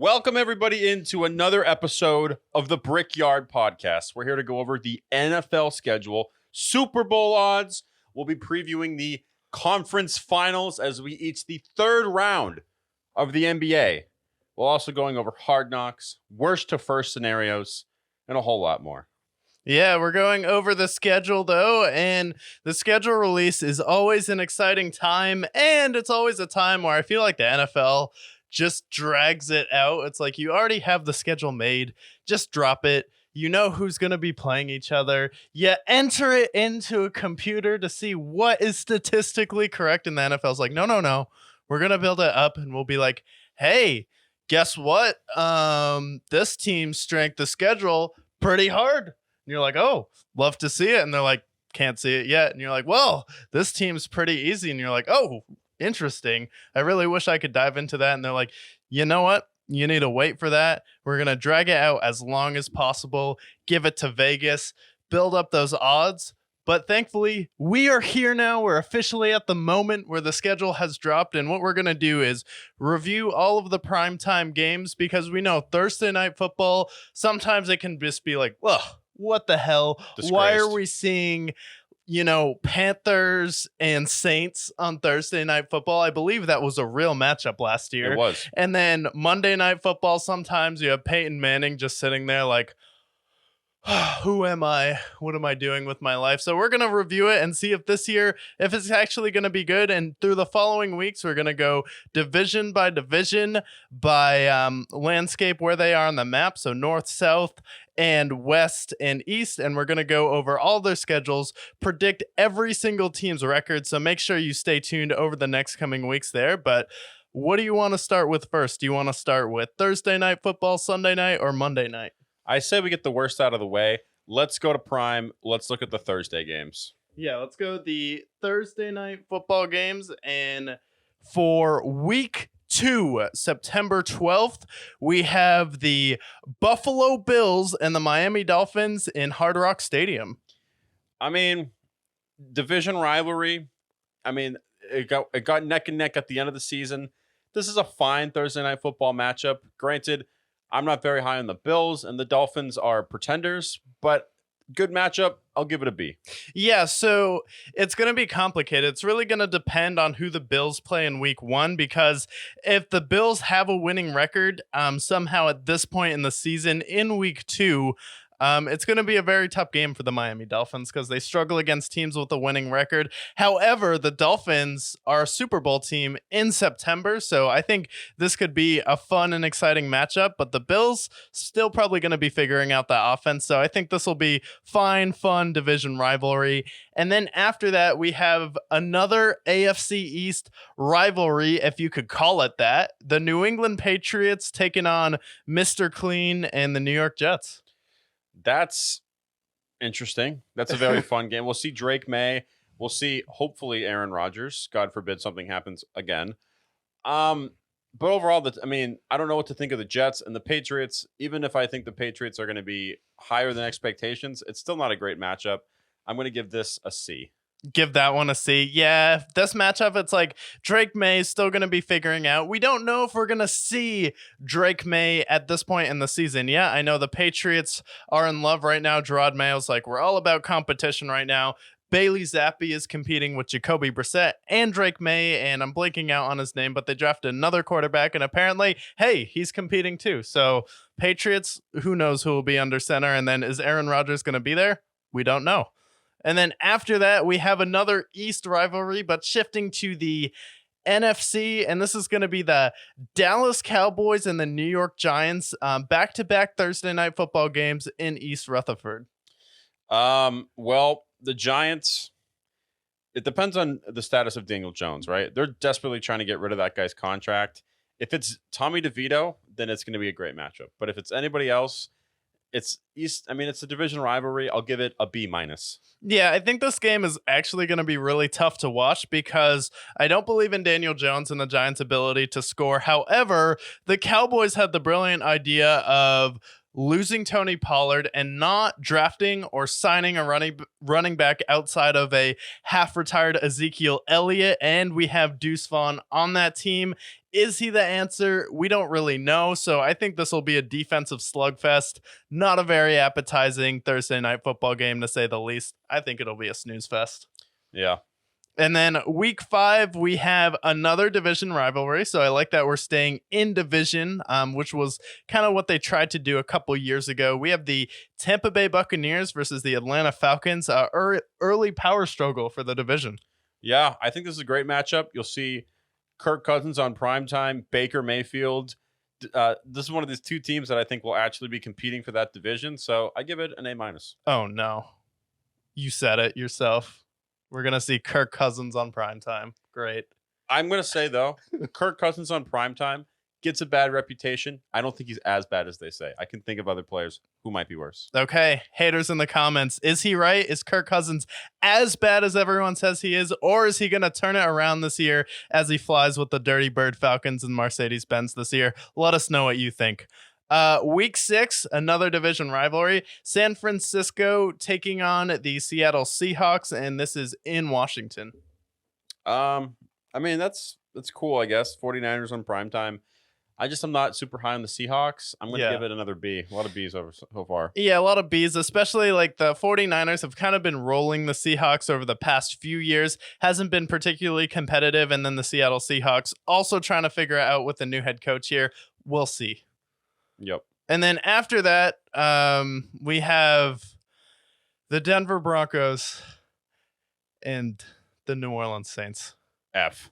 Welcome, everybody, into another episode of the BRICKYARD podcast. We're here to go over the NFL schedule, Super Bowl odds. We'll be previewing the conference finals as we each the third round of the NBA. We're also going over hard knocks, worst to first scenarios, and a whole lot more. Yeah, we're going over the schedule, though, and the schedule release is always an exciting time, and it's always a time where I feel like the NFL just drags it out. It's like you already have the schedule made, just drop it. You know who's going to be playing each other. You enter it into a computer to see what is statistically correct, and the NFL's like, no. We're going to build it up, and we'll be like, hey, guess what? This team's strength of schedule pretty hard. And you're like, oh, love to see it. And they're like, can't see it yet. And you're like, well, this team's pretty easy. And you're like, oh, interesting. I really wish I could dive into that. And they're like, you know what? You need to wait for that. We're going to drag it out as long as possible, give it to Vegas, build up those odds. But thankfully, we are here now. We're officially at the moment where the schedule has dropped. And what we're going to do is review all of the primetime games, because we know Thursday night football, sometimes it can just be like, ugh, what the hell? Disgraced. Why are we seeing, Panthers and Saints on Thursday night football? I believe that was a real matchup last year. It was. And then Monday night football, sometimes you have Peyton Manning just sitting there like, who am I? What am I doing with my life? So we're going to review it and see if this year, if it's actually going to be good. And through the following weeks, we're going to go division by division by landscape where they are on the map. So north, south, and west and east. And we're going to go over all their schedules, predict every single team's record. So make sure you stay tuned over the next coming weeks there. But what do you want to start with first? Do you want to start with Thursday night football, Sunday night, or Monday night? I say we get the worst out of the way. Let's go to Prime. Let's look at the Thursday games. Yeah, let's go the Thursday night football games. And for week 2, September 12th, we have the Buffalo Bills and the Miami Dolphins in Hard Rock Stadium. I mean, division rivalry. I mean, it got neck and neck at the end of the season. This is a fine Thursday night football matchup. Granted, I'm not very high on the Bills, and the Dolphins are pretenders, but good matchup. I'll give it a B. Yeah, so it's going to be complicated. It's really going to depend on who the Bills play in week 1, because if the Bills have a winning record somehow at this point in the season in week 2, it's going to be a very tough game for the Miami Dolphins because they struggle against teams with a winning record. However, the Dolphins are a Super Bowl team in September, so I think this could be a fun and exciting matchup, but the Bills still probably going to be figuring out the offense, so I think this will be fun division rivalry. And then after that, we have another AFC East rivalry, if you could call it that. The New England Patriots taking on Mr. Clean and the New York Jets. That's interesting. That's a very fun game. We'll see Drake May. We'll see, hopefully, Aaron Rodgers. God forbid something happens again. But overall, I don't know what to think of the Jets and the Patriots. Even if I think the Patriots are going to be higher than expectations, it's still not a great matchup. I'm going to give this a C. Give that one a C. Yeah, this matchup, it's like Drake May is still going to be figuring out. We don't know if we're going to see Drake May at this point in the season. Yeah, I know the Patriots are in love right now. Gerard Mayo's like, we're all about competition right now. Bailey Zappi is competing with Jacoby Brissett and Drake May, and I'm blanking out on his name, but they drafted another quarterback, and apparently, hey, he's competing too. So Patriots, who knows who will be under center, and then is Aaron Rodgers going to be there? We don't know. And then after that, we have another East rivalry, but shifting to the NFC, and this is going to be the Dallas Cowboys and the New York Giants, back-to-back Thursday night football games in East Rutherford. Well, the Giants, it depends on the status of Daniel Jones, right? They're desperately trying to get rid of that guy's contract. If it's Tommy DeVito, then it's going to be a great matchup. But if it's anybody else, it's East. I mean, it's a division rivalry. I'll give it a B-. Yeah, I think this game is actually going to be really tough to watch because I don't believe in Daniel Jones and the Giants' ability to score. However, the Cowboys had the brilliant idea of losing Tony Pollard and not drafting or signing a running back outside of a half-retired Ezekiel Elliott, and we have Deuce Vaughn on that team. Is he the answer? We don't really know, so I think this will be a defensive slugfest. Not a very appetizing Thursday night football game, to say the least. I think it'll be a snooze fest. Yeah. And then week 5, we have another division rivalry. So I like that we're staying in division, which was kind of what they tried to do a couple years ago. We have the Tampa Bay Buccaneers versus the Atlanta Falcons, early power struggle for the division. Yeah, I think this is a great matchup. You'll see Kirk Cousins on primetime, Baker Mayfield. This is one of these two teams that I think will actually be competing for that division. So I give it an A-. Oh, no. You said it yourself. We're going to see Kirk Cousins on primetime. Great. I'm going to say, though, Kirk Cousins on primetime gets a bad reputation. I don't think he's as bad as they say. I can think of other players who might be worse. Okay, haters in the comments. Is he right? Is Kirk Cousins as bad as everyone says he is? Or is he going to turn it around this year as he flies with the Dirty Bird Falcons and Mercedes-Benz this year? Let us know what you think. Week 6, another division rivalry. San Francisco taking on the Seattle Seahawks, and this is in Washington. I mean, that's cool, I guess. 49ers on primetime. I'm not super high on the Seahawks. I'm going to give it another B. A lot of Bs so far. Yeah, a lot of Bs, especially like the 49ers have kind of been rolling the Seahawks over the past few years. Hasn't been particularly competitive. And then the Seattle Seahawks also trying to figure it out with the new head coach here. We'll see. Yep. And then after that, we have the Denver Broncos and the New Orleans Saints. F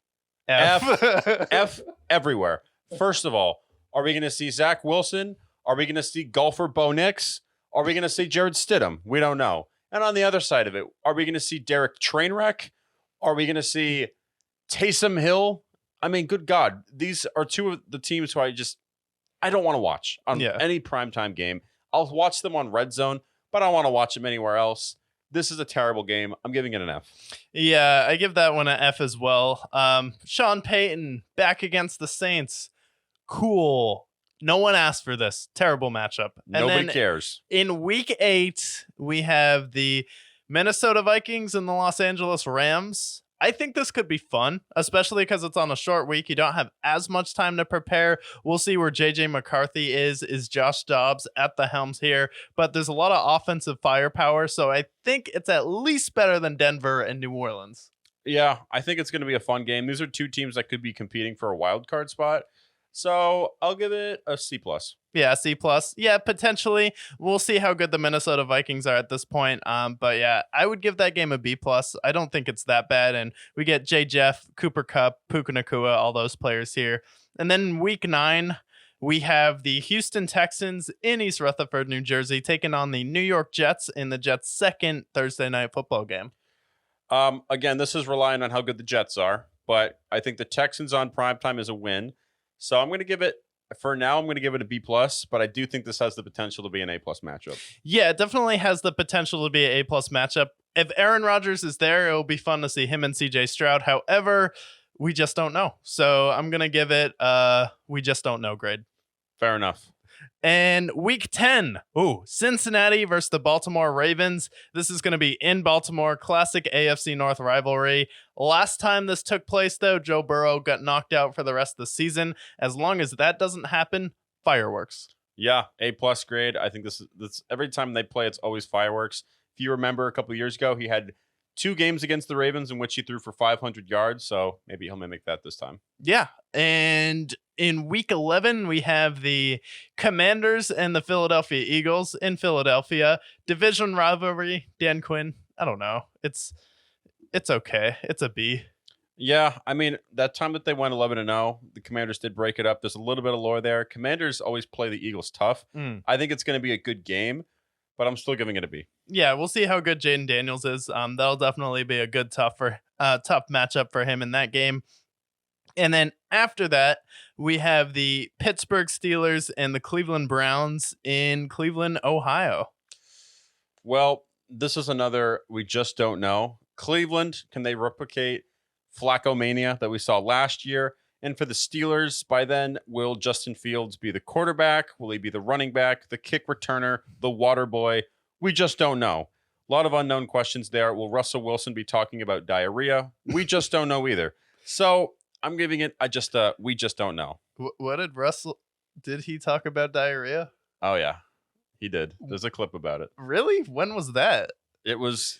everywhere. First of all, are we going to see Zach Wilson? Are we going to see golfer Bo Nix? Are we going to see Jared Stidham? We don't know. And on the other side of it, are we going to see Derek Trainwreck? Are we going to see Taysom Hill? I mean, good God. These are two of the teams who I don't want to watch on any primetime game. I'll watch them on Red Zone, but I don't want to watch them anywhere else. This is a terrible game. I'm giving it an F. Yeah, I give that one an F as well. Sean Payton back against the Saints. Cool. No one asked for this. Terrible matchup. And nobody cares. In week 8, we have the Minnesota Vikings and the Los Angeles Rams. I think this could be fun, especially because it's on a short week. You don't have as much time to prepare. We'll see where JJ McCarthy is. Is Josh Dobbs at the helms here? But there's a lot of offensive firepower, so I think it's at least better than Denver and New Orleans. Yeah, I think it's going to be a fun game. These are two teams that could be competing for a wild card spot. So I'll give it a C+. Yeah, C+. Yeah, potentially. We'll see how good the Minnesota Vikings are at this point. But yeah, I would give that game a B+. I don't think it's that bad. And we get J. Jeff, Cooper Kupp, Puka Nacua, all those players here. And then week 9, we have the Houston Texans in East Rutherford, New Jersey, taking on the New York Jets in the Jets' second Thursday night football game. Again, this is relying on how good the Jets are. But I think the Texans on primetime is a win. So I'm going to give it, for now, I'm going to give it a B+, but I do think this has the potential to be an A+ matchup. Yeah, it definitely has the potential to be an A+ matchup. If Aaron Rodgers is there, it will be fun to see him and CJ Stroud. However, we just don't know. So I'm going to give it we just don't know grade. Fair enough. And week 10, Cincinnati versus the Baltimore Ravens. This is going to be in Baltimore, classic AFC North rivalry. Last time this took place, though, Joe Burrow got knocked out for the rest of the season. As long as that doesn't happen, fireworks. Yeah, A+ grade. I think this every time they play, it's always fireworks. If you remember a couple of years ago, he had 2 games against the Ravens in which he threw for 500 yards. So maybe he'll mimic that this time. Yeah. And in week 11, we have the Commanders and the Philadelphia Eagles in Philadelphia. Division rivalry. Dan Quinn, I don't know. It's okay. It's a B. Yeah, I mean, that time that they went 11-0, the Commanders did break it up. There's a little bit of lore there. Commanders always play the Eagles tough. I think it's going to be a good game, but I'm still giving it a B. Yeah, we'll see how good Jaden Daniels is. That'll definitely be a good tough matchup for him in that game. And then after that, we have the Pittsburgh Steelers and the Cleveland Browns in Cleveland, Ohio. Well, this is another we just don't know. Cleveland, can they replicate Flacco-mania that we saw last year? And for the Steelers, by then, will Justin Fields be the quarterback? Will he be the running back, the kick returner, the water boy? We just don't know. A lot of unknown questions there. Will Russell Wilson be talking about diarrhea? We just don't know either. So I'm giving it, we just don't know. What did Russell, did he talk about diarrhea? Oh, yeah, he did. There's a clip about it. Really? When was that? It was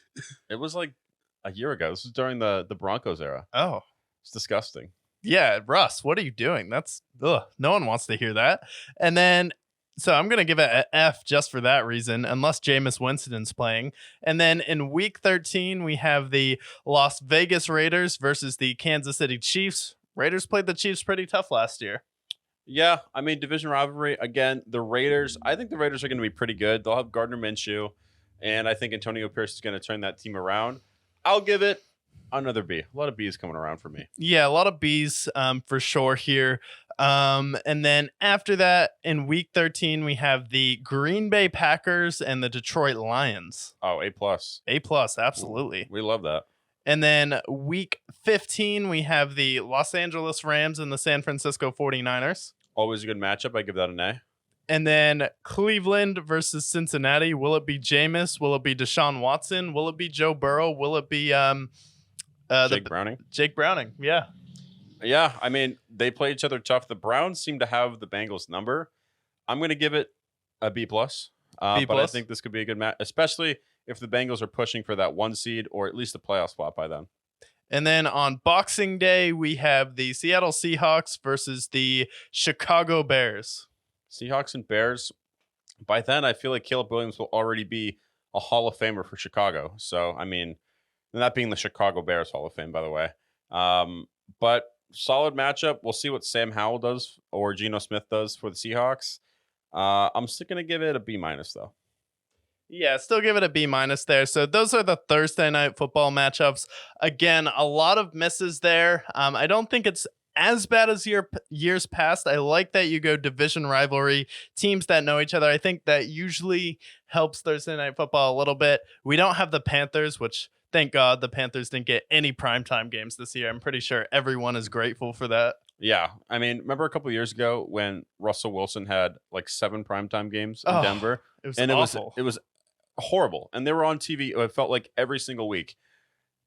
like a year ago. This was during the Broncos era. Oh. It's disgusting. Yeah, Russ, what are you doing? That's, ugh, no one wants to hear that. And then, so I'm going to give it an F just for that reason, unless Jameis Winston's playing. And then in week 13, we have the Las Vegas Raiders versus the Kansas City Chiefs. Raiders played the Chiefs pretty tough last year. Yeah, I mean, division rivalry. Again, the Raiders, I think the Raiders are going to be pretty good. They'll have Gardner Minshew, and I think Antonio Pierce is going to turn that team around. I'll give it another B. A lot of B's coming around for me. Yeah, a lot of B's for sure here. And then after that, in week 13, we have the Green Bay Packers and the Detroit Lions. Oh, A+. A+, absolutely. We love that. And then week 15, we have the Los Angeles Rams and the San Francisco 49ers. Always a good matchup. I give that an A. And then Cleveland versus Cincinnati. Will it be Jameis? Will it be Deshaun Watson? Will it be Joe Burrow? Will it be Jake Browning? Jake Browning, yeah. Yeah, I mean, they play each other tough. The Browns seem to have the Bengals number. I'm going to give it a B+. But I think this could be a good match, especially if the Bengals are pushing for that 1 seed or at least a playoff spot by then. And then on Boxing Day, we have the Seattle Seahawks versus the Chicago Bears. Seahawks and Bears. By then, I feel like Caleb Williams will already be a Hall of Famer for Chicago. So, I mean, that being the Chicago Bears Hall of Fame, by the way. But solid matchup. We'll see what Sam Howell does or Geno Smith does for the Seahawks. I'm still going to give it a B- though. Yeah, still give it a B- there. So those are the Thursday night football matchups. Again, a lot of misses there. I don't think it's as bad as years past. I like that you go division rivalry, teams that know each other. I think that usually helps Thursday night football a little bit. We don't have the Panthers, which thank God the Panthers didn't get any primetime games this year. I'm pretty sure everyone is grateful for that. Yeah. I mean, remember a couple of years ago when Russell Wilson had like 7 primetime games in Denver? It was and awful. It was horrible. And they were on TV, it felt like every single week.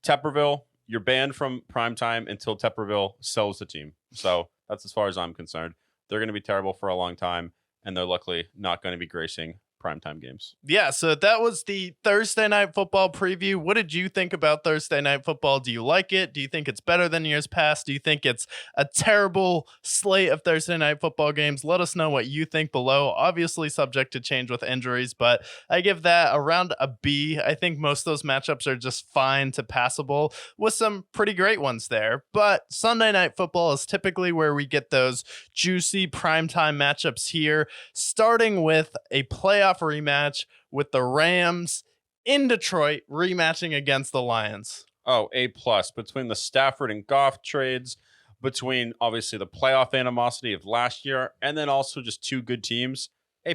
Tepperville, you're banned from primetime until Tepperville sells the team. So that's as far as I'm concerned. They're going to be terrible for a long time, and they're luckily not going to be gracing primetime games. Yeah, so that was the Thursday night football preview. What did you think about Thursday night football? Do you like it? Do you think it's better than years past? Do you think it's a terrible slate of Thursday night football games? Let us know what you think below. Obviously subject to change with injuries, but I give that around a B. I think most of those matchups are just fine to passable with some pretty great ones there. But Sunday night football is typically where we get those juicy primetime matchups here, starting with a playoff rematch with the Rams in Detroit rematching against the Lions. Oh, A+. Between the Stafford and Goff trades, between obviously the playoff animosity of last year, and then also just 2 good teams. A+.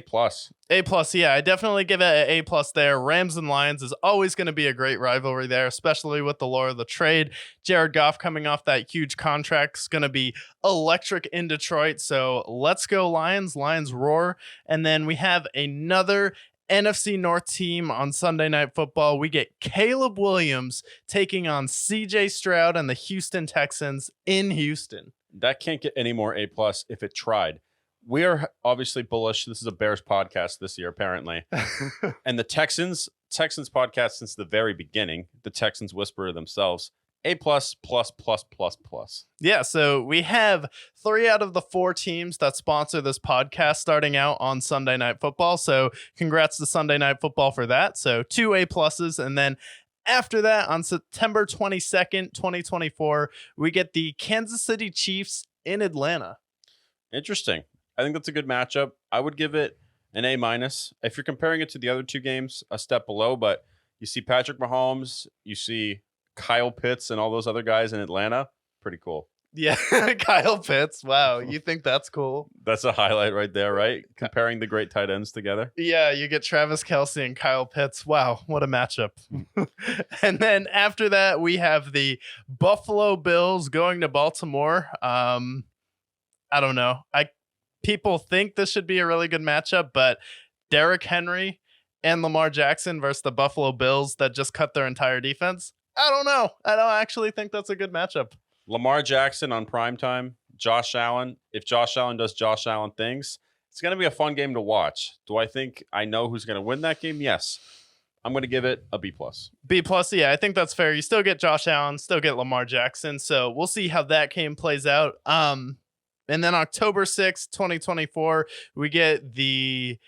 A+, yeah, I definitely give it an A+ there. Rams and Lions is always going to be a great rivalry there, especially with the lore of the trade. Jared Goff coming off that huge contract is going to be electric in Detroit. So let's go Lions. Lions roar. And then we have another NFC North team on Sunday Night Football. We get Caleb Williams taking on CJ Stroud and the Houston Texans in Houston. That can't get any more A+ if it tried. We are obviously bullish. This is a Bears podcast this year, apparently. And the Texans podcast since the very beginning, the Texans whisper themselves, A+++++. Yeah, so we have 3 out of the 4 teams that sponsor this podcast starting out on Sunday Night Football. So congrats to Sunday Night Football for that. So 2 A+, and then after that, on September 22nd, 2024, we get the Kansas City Chiefs in Atlanta. Interesting. I think that's a good matchup. I would give it an A-. If you're comparing it to the other 2 games, a step below, but you see Patrick Mahomes, you see Kyle Pitts and all those other guys in Atlanta. Pretty cool. Yeah, Kyle Pitts. Wow, you think that's cool? That's a highlight right there, right? Comparing the great tight ends together. Yeah, you get Travis Kelce and Kyle Pitts. Wow, what a matchup. And then after that, we have the Buffalo Bills going to Baltimore. I don't know. People think this should be a really good matchup, but Derrick Henry and Lamar Jackson versus the Buffalo Bills that just cut their entire defense. I don't know. I don't actually think that's a good matchup. Lamar Jackson on primetime, Josh Allen. If Josh Allen does Josh Allen things, it's going to be a fun game to watch. Do I think I know who's going to win that game? Yes. I'm going to give it a B+. B+, yeah, I think that's fair. You still get Josh Allen, still get Lamar Jackson, so we'll see how that game plays out. And then October 6th, 2024, we get the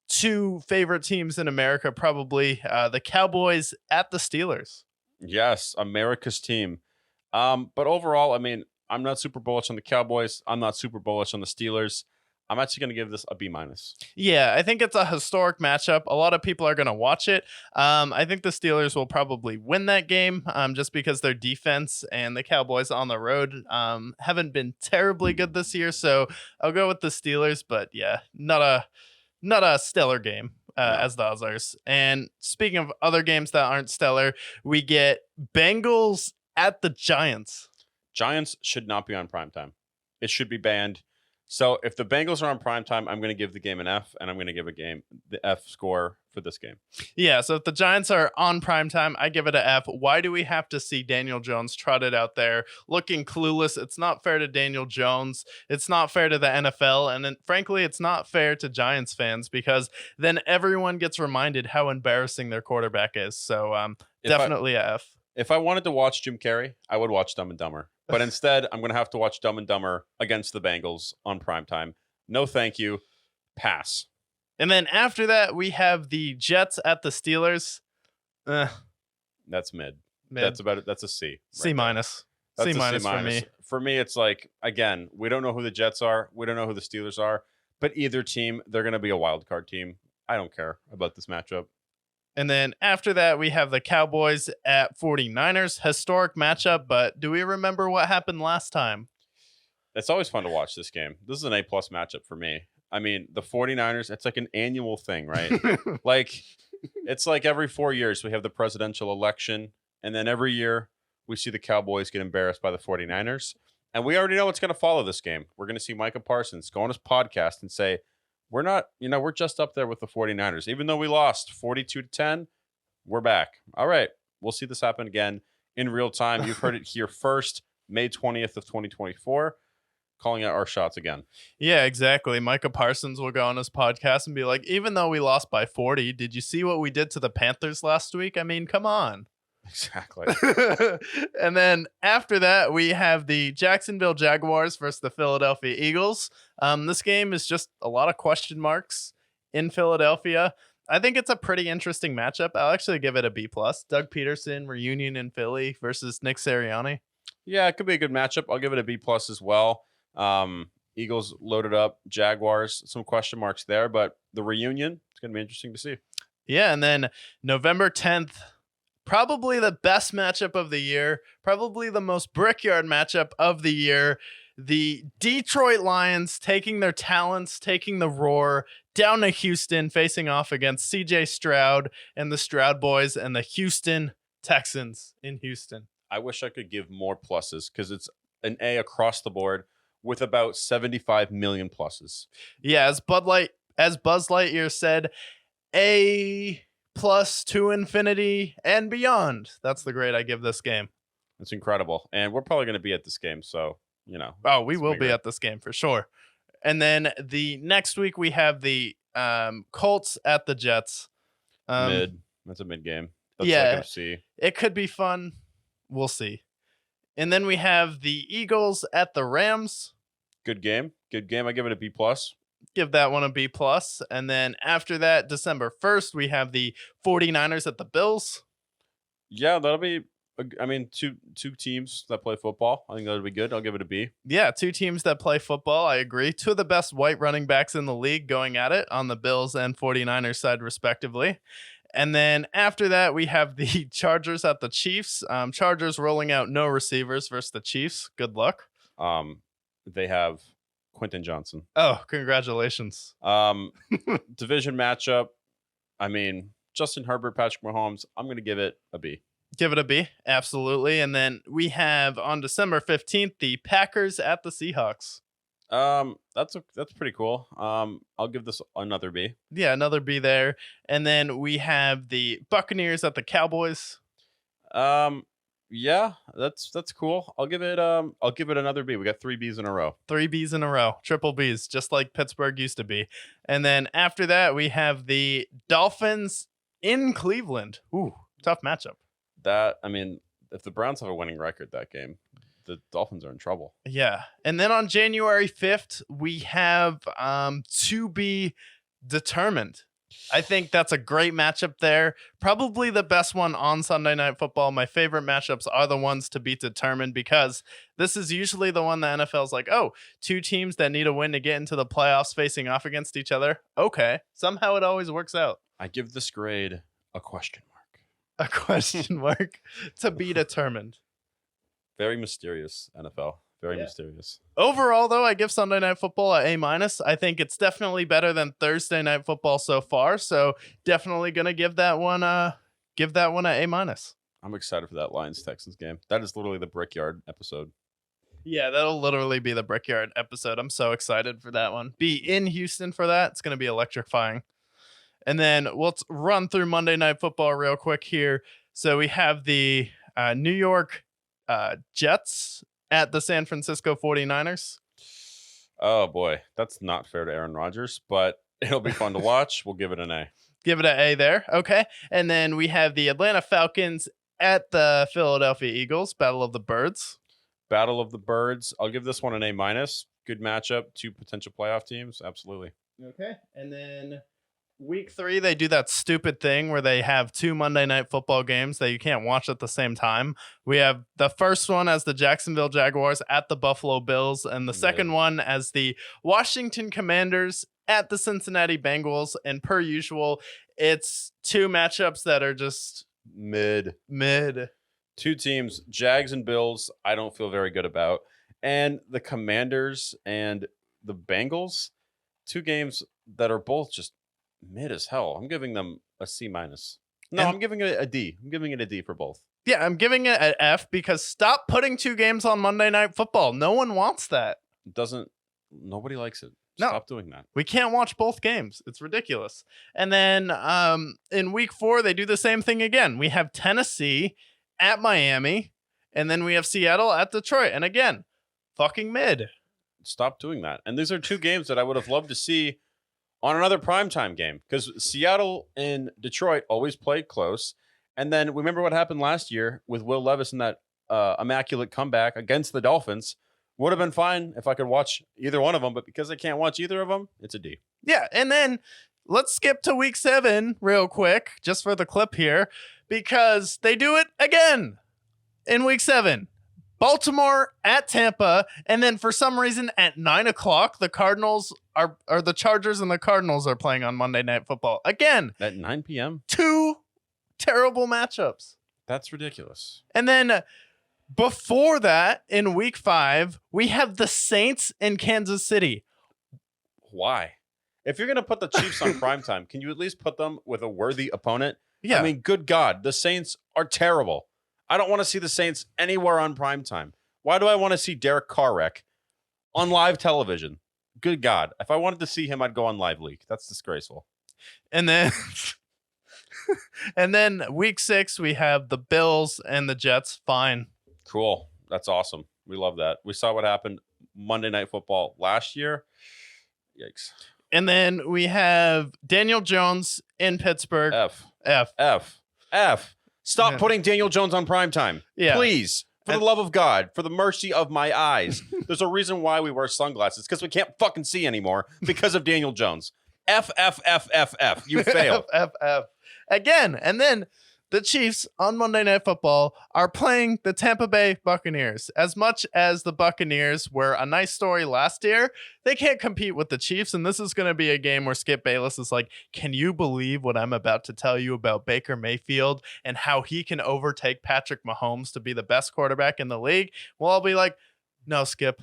two favorite teams in America, probably the Cowboys at the Steelers. Yes, America's team. But overall, I mean, I'm not super bullish on the Cowboys. I'm not super bullish on the Steelers. I'm actually going to give this a B-. Yeah, I think it's a historic matchup. A lot of people are going to watch it. I think the Steelers will probably win that game just because their defense and the Cowboys on the road haven't been terribly good this year. So I'll go with the Steelers, but yeah, not a stellar game as the others. And speaking of other games that aren't stellar, we get Bengals at the Giants. Giants should not be on primetime. It should be banned. So if the Bengals are on primetime, I'm going to give the game an F, and I'm going to give the F score for this game. Yeah, so if the Giants are on primetime, I give it an F. Why do we have to see Daniel Jones trotted out there looking clueless? It's not fair to Daniel Jones. It's not fair to the NFL. And then, frankly, it's not fair to Giants fans because then everyone gets reminded how embarrassing their quarterback is. So definitely a F. If I wanted to watch Jim Carrey, I would watch Dumb and Dumber. But instead, I'm going to have to watch Dumb and Dumber against the Bengals on primetime. No, thank you. Pass. And then after that, we have the Jets at the Steelers. That's mid. That's about it. That's a C. C minus. C minus for me. For me, it's like, again, we don't know who the Jets are. We don't know who the Steelers are. But either team, they're going to be a wild card team. I don't care about this matchup. And then after that, we have the Cowboys at 49ers. Historic matchup, but do we remember what happened last time? It's always fun to watch this game. This is an A+ matchup for me. I mean, the 49ers, it's like an annual thing, right? Like, it's like every 4 years we have the presidential election, and then every year we see the Cowboys get embarrassed by the 49ers. And we already know what's going to follow this game. We're going to see Micah Parsons go on his podcast and say, we're just up there with the 49ers. Even though we lost 42-10, we're back. All right. We'll see this happen again in real time. You've heard it here first, May 20th of 2024, calling out our shots again. Yeah, exactly. Micah Parsons will go on his podcast and be like, even though we lost by 40, did you see what we did to the Panthers last week? I mean, come on. Exactly. And then after that, we have the Jacksonville Jaguars versus the Philadelphia Eagles. This game is just a lot of question marks in Philadelphia. I think it's a pretty interesting matchup. I'll actually give it a B+. Doug Peterson reunion in Philly versus Nick Sirianni. Yeah, it could be a good matchup. I'll give it a B+ as well. Eagles loaded up, Jaguars, some question marks there, but the reunion, it's going to be interesting to see. Yeah, and then November 10th, probably the best matchup of the year, probably the most Brickyard matchup of the year. The Detroit Lions taking their talents, taking the roar down to Houston, facing off against CJ Stroud and the Stroud boys and the Houston Texans in Houston. I wish I could give more pluses because it's an A across the board with about 75 million pluses. Yeah, as Buzz Lightyear said, A+ to infinity and beyond. That's the grade I give this game. It's incredible. And we're probably going to be at this game, so, Oh, we will be at this game for sure. And then the next week we have the Colts at the Jets. Mid. That's a mid game. That's yeah, like a C. It could be fun. We'll see. And then we have the Eagles at the Rams. Good game. Good game. I give it a B+. Give that one a B+. And then after that, December 1st, we have the 49ers at the Bills. Yeah, that'll be, two teams that play football. I think that'll be good. I'll give it a B. Yeah, two teams that play football. I agree. Two of the best white running backs in the league going at it on the Bills and 49ers side, respectively. And then after that, we have the Chargers at the Chiefs. Chargers rolling out no receivers versus the Chiefs. Good luck. They have Quentin Johnson. Oh, congratulations. Division matchup. Justin Herbert, Patrick Mahomes. I'm going to give it a B. Give it a B. Absolutely. And then we have on December 15th, the Packers at the Seahawks. That's pretty cool. I'll give this another B. Yeah, another B there. And then we have the Buccaneers at the Cowboys. Yeah, that's cool. I'll give it another B. We got 3 Bs in a row. 3 Bs in a row, triple Bs, just like Pittsburgh used to be. And then after that, we have the Dolphins in Cleveland. Ooh, tough matchup. If the Browns have a winning record that game, the Dolphins are in trouble. Yeah. And then on January 5th, we have to be determined. I think that's a great matchup there. Probably the best one on Sunday Night Football. My favorite matchups are the ones to be determined because this is usually the one the NFL's like, oh, 2 teams that need a win to get into the playoffs facing off against each other. Okay. Somehow it always works out. I give this grade a question mark. A question mark to be determined. Very mysterious, NFL. Very Yeah. mysterious. Overall, though, I give Sunday Night Football a A-. I think it's definitely better than Thursday Night Football so far. So definitely gonna give that one a A-. I'm excited for that Lions-Texans game. That is literally the Brickyard episode. Yeah, that'll literally be the Brickyard episode. I'm so excited for that one. Be in Houston for that. It's gonna be electrifying. And then let's run through Monday Night Football real quick here. So we have the New York Jets at the San Francisco 49ers. Oh boy, that's not fair to Aaron Rodgers, but it'll be fun to watch. We'll give it an A. Give it an A there. Okay. And then we have the Atlanta Falcons at the Philadelphia Eagles, Battle of the Birds. Battle of the Birds. I'll give this one an A-. Good matchup. 2 potential playoff teams. Absolutely. Okay. And then week 3, they do that stupid thing where they have 2 Monday Night Football games that you can't watch at the same time. We have the first one as the Jacksonville Jaguars at the Buffalo Bills, and the second one as the Washington Commanders at the Cincinnati Bengals. And per usual, it's 2 matchups that are just Mid. 2 teams, Jags and Bills, I don't feel very good about. And the Commanders and the Bengals, 2 games that are both just mid as hell. I'm giving them a C-. No, I'm giving it a D. I'm giving it a D for both. Yeah, I'm giving it an F because stop putting 2 games on Monday Night Football. No one wants that. Nobody likes it. No. Stop doing that. We can't watch both games. It's ridiculous. And then in week 4, they do the same thing again. We have Tennessee at Miami, and then we have Seattle at Detroit. And again, fucking mid. Stop doing that. And these are 2 games that I would have loved to see on another primetime game because Seattle and Detroit always played close. And then remember what happened last year with Will Levis in that immaculate comeback against the Dolphins. Would have been fine if I could watch either one of them, but because I can't watch either of them, it's a D. Yeah, and then let's skip to week 7 real quick, just for the clip here, because they do it again in week 7. Baltimore at Tampa, and then for some reason at 9:00, the Cardinals or the Chargers and the Cardinals are playing on Monday Night Football. Again, At 9 p.m.? 2 terrible matchups. That's ridiculous. And then before that, in week 5, we have the Saints in Kansas City. Why? If you're going to put the Chiefs on primetime, can you at least put them with a worthy opponent? Yeah. I mean, good God, the Saints are terrible. I don't want to see the Saints anywhere on primetime. Why do I want to see Derek Carr wreck on live television? Good God. If I wanted to see him, I'd go on Live Leak. That's disgraceful. And then and then week 6, we have the Bills and the Jets. Fine. Cool. That's awesome. We love that. We saw what happened Monday Night Football last year. Yikes. And then we have Daniel Jones in Pittsburgh. F. Stop Yeah. putting Daniel Jones on primetime. Yeah. Please. For the love of God. For the mercy of my eyes. There's a reason why we wear sunglasses. Because we can't fucking see anymore because of Daniel Jones. F. You failed. F. Again. And then the Chiefs on Monday Night Football are playing the Tampa Bay Buccaneers. As much as the Buccaneers were a nice story last year, they can't compete with the Chiefs. And this is going to be a game where Skip Bayless is like, can you believe what I'm about to tell you about Baker Mayfield and how he can overtake Patrick Mahomes to be the best quarterback in the league? Well, I'll be like, no, Skip.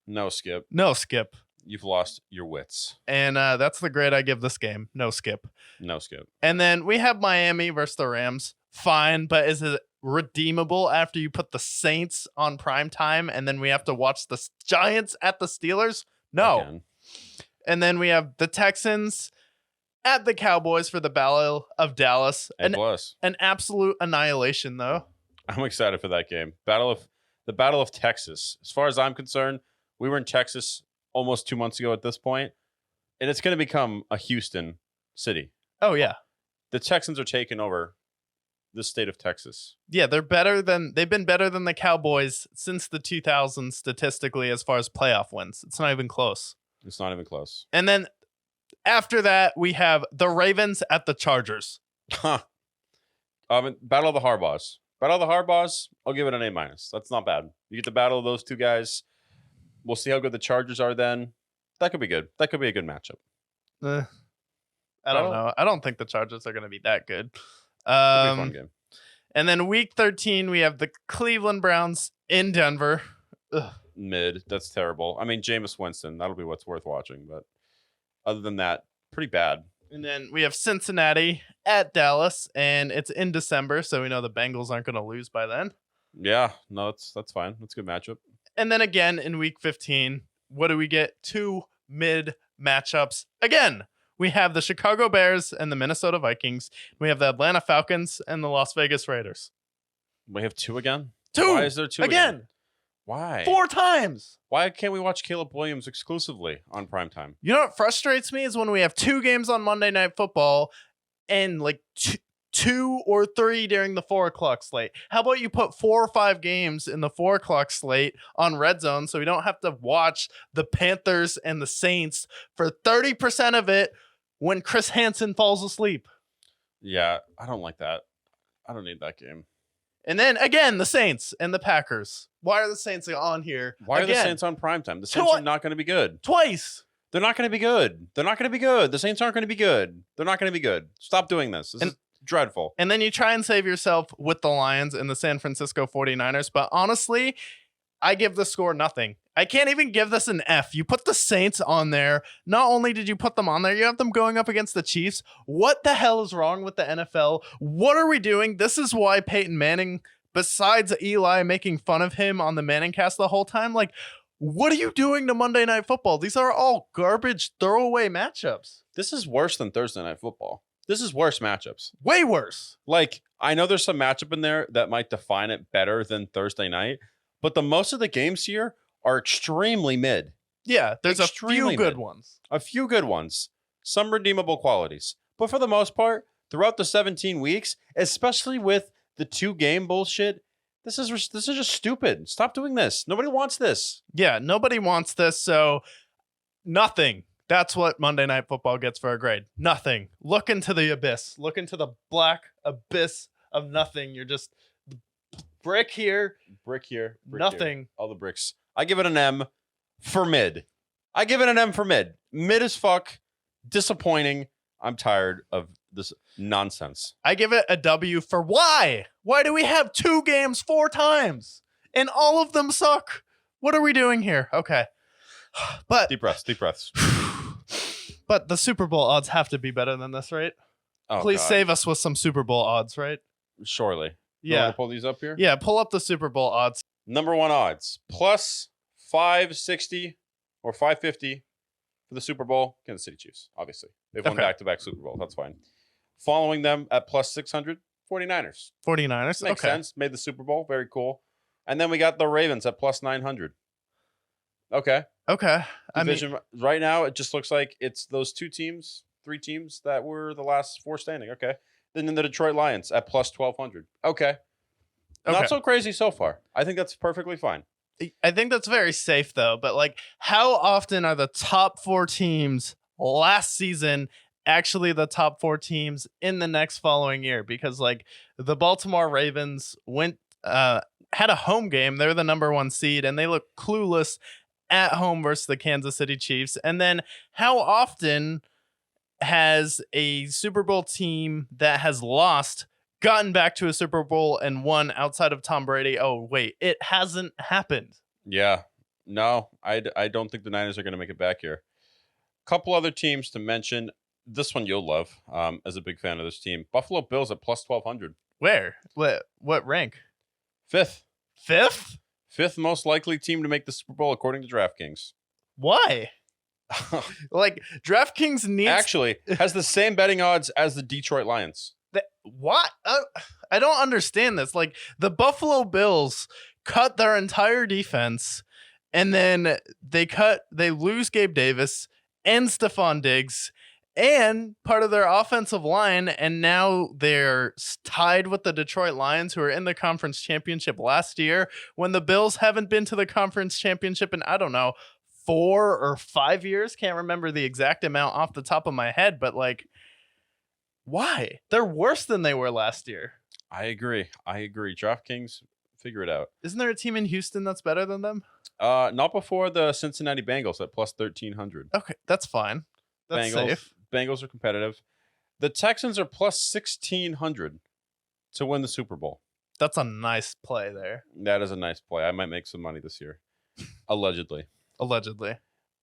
No, Skip. No, Skip. You've lost your wits. And that's the grade I give this game. No, Skip. No, Skip. And then we have Miami versus the Rams. Fine, but is it redeemable after you put the Saints on prime time and then we have to watch the Giants at the Steelers? No. Again. And then we have the Texans at the Cowboys for the Battle of Dallas. A+. An absolute annihilation, though. I'm excited for that game. The Battle of Texas. As far as I'm concerned, we were in Texas almost 2 months ago at this point, and it's going to become a Houston city. Oh, yeah. The Texans are taking over the state of Texas. Yeah, they've been better than the Cowboys since the 2000s statistically as far as playoff wins. It's not even close. It's not even close. And then after that, we have the Ravens at the Chargers. Battle of the Harbaughs. Battle of the Harbaughs, I'll give it an A-. That's not bad. You get the battle of those two guys. We'll see how good the Chargers are then. That could be good. That could be a good matchup. I don't know. I don't think the Chargers are going to be that good. Could be a fun game. And then week 13, we have the Cleveland Browns in Denver. Ugh. Mid. That's terrible. I mean, Jameis Winston. That'll be what's worth watching. But other than that, pretty bad. And then we have Cincinnati at Dallas, and it's in December, so we know the Bengals aren't going to lose by then. Yeah. No, that's fine. That's a good matchup. And then again in week 15, what do we get? 2 mid matchups again. We have the Chicago Bears and the Minnesota Vikings. We have the Atlanta Falcons and the Las Vegas Raiders. We have 2 again? 2! Why is there 2 again? Why? 4 times! Why can't we watch Caleb Williams exclusively on primetime? You know what frustrates me is when we have 2 games on Monday Night Football and like 2 or 3 during the 4 o'clock slate. How about you put 4 or 5 games in the 4 o'clock slate on Red Zone so we don't have to watch the Panthers and the Saints for 30% of it when Chris Hansen falls asleep. Yeah, I don't like that. I don't need that game. And then again, the Saints and the Packers. Why are the Saints on here? Why are the again? Saints on primetime? The Saints are not going to be good. Twice. They're not going to be good. They're not going to be good. The Saints aren't going to be good. They're not going to be good. Stop doing this. This is dreadful. And then you try and save yourself with the Lions and the San Francisco 49ers. But honestly, I give the score nothing. I can't even give this an F. You put the Saints on there. Not only did you put them on there, you have them going up against the Chiefs. What the hell is wrong with the NFL? What are we doing? This is why Peyton Manning, besides Eli making fun of him on the Manning cast the whole time, like, what are you doing to Monday Night Football? These are all garbage throwaway matchups. This is worse than Thursday Night Football. This is worse matchups. Way worse. Like, I know there's some matchup in there that might define it better than Thursday night, but the most of the games here are extremely mid. Yeah, there's Extremely a few good mid. ones. A few good ones. Some redeemable qualities. But for the most part, throughout the 17 weeks, especially with the 2-game bullshit, this is just stupid. Stop doing this. Nobody wants this. Yeah, nobody wants this, so nothing. That's what Monday Night Football gets for a grade. Nothing. Look into the abyss. Look into the black abyss of nothing. You're just brick here. Brick here. Brick Nothing. Here. All the bricks. I give it an M for mid. I give it an M for mid. Mid as fuck. Disappointing. I'm tired of this nonsense. I give it a W for why? Why do we have 2 games 4 times? And all of them suck. What are we doing here? Okay. But Deep breaths. Deep breaths. but the Super Bowl odds have to be better than this, right? Oh, Please God. save us with some Super Bowl odds, right? Surely. You want Yeah. to pull these up here? Yeah, pull up the Super Bowl odds. Number 1 odds. Plus 560 or 550 for the Super Bowl. Kansas City Chiefs, obviously. They've won Okay. back-to-back Super Bowls. That's fine. Following them at plus 600, 49ers. 49ers. Makes Okay. sense. Made the Super Bowl. Very cool. And then we got the Ravens at plus 900. Okay. Okay. I mean, Division right now, it just looks like it's those 3 teams that were the last 4 standing. Okay. Then the Detroit Lions at plus 1,200. Okay. okay. Not so crazy so far. I think that's perfectly fine. I think that's very safe though. But like, how often are the top 4 teams last season actually the top 4 teams in the next following year? Because like the Baltimore Ravens had a home game. They're the number 1 seed and they look clueless at home versus the Kansas City Chiefs. And then how often has a Super Bowl team that has lost gotten back to a Super Bowl and won outside of Tom Brady? Oh, wait, it hasn't happened. Yeah. No, I don't think the Niners are going to make it back here. Couple other teams to mention. This one you'll love as a big fan of this team. Buffalo Bills at plus 1,200. Where? What rank? 5th. 5th? 5th most likely team to make the Super Bowl according to DraftKings. Why? Like DraftKings needs Actually, has the same betting odds as the Detroit Lions. what? I don't understand this. Like the Buffalo Bills cut their entire defense, and then they lose Gabe Davis and Stephon Diggs and part of their offensive line, and now they're tied with the Detroit Lions, who are in the conference championship last year, when the Bills haven't been to the conference championship in, I don't know, 4 or 5 years. Can't remember the exact amount off the top of my head, but like, why? They're worse than they were last year. I agree. DraftKings, figure it out. Isn't there a team in Houston that's better than them? Not before the Cincinnati Bengals at plus 1,300. Okay, that's fine. That's safe. Bengals are competitive. The Texans are plus 1,600 to win the Super Bowl. That's a nice play there. That is a nice play. I might make some money this year. Allegedly.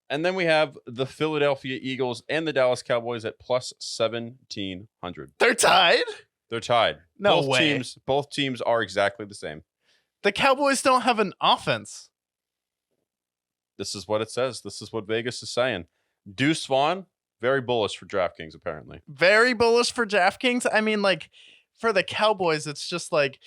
And then we have the Philadelphia Eagles and the Dallas Cowboys at plus 1,700. They're tied? They're tied. No way. Both teams are exactly the same. The Cowboys don't have an offense. This is what it says. This is what Vegas is saying. Deuce Vaughn, very bullish for DraftKings, apparently. Very bullish for DraftKings. I mean, like, for the Cowboys, it's just like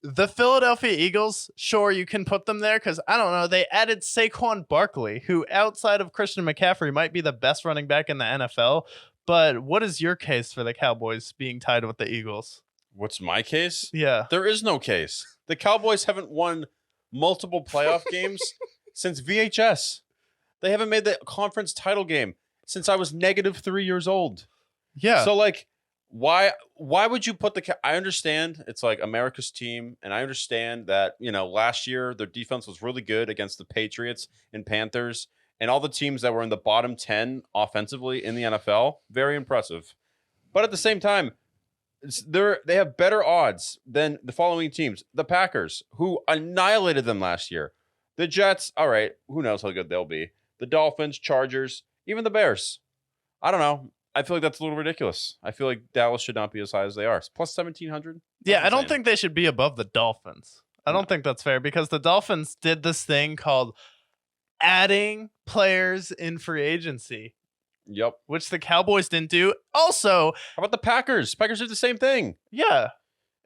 the Philadelphia Eagles, sure, you can put them there because, I don't know, they added Saquon Barkley, who outside of Christian McCaffrey might be the best running back in the NFL. But what is your case for the Cowboys being tied with the Eagles? What's my case? Yeah. There is no case. The Cowboys haven't won multiple playoff games since VHS. They haven't made the conference title game since I was -3 years old. Yeah. So, like, why would you put I understand it's like America's team, and I understand that, last year their defense was really good against the Patriots and Panthers and all the teams that were in the bottom 10 offensively in the NFL. Very impressive. But at the same time, they have better odds than the following teams. The Packers, who annihilated them last year. The Jets, all right, who knows how good they'll be. The Dolphins, Chargers, even the Bears. I don't know. I feel like that's a little ridiculous. I feel like Dallas should not be as high as they are. It's plus 1,700. Yeah, I don't think they should be above the Dolphins. I don't think that's fair because the Dolphins did this thing called adding players in free agency. Yep. Which the Cowboys didn't do. Also, how about the Packers? Packers did the same thing. Yeah.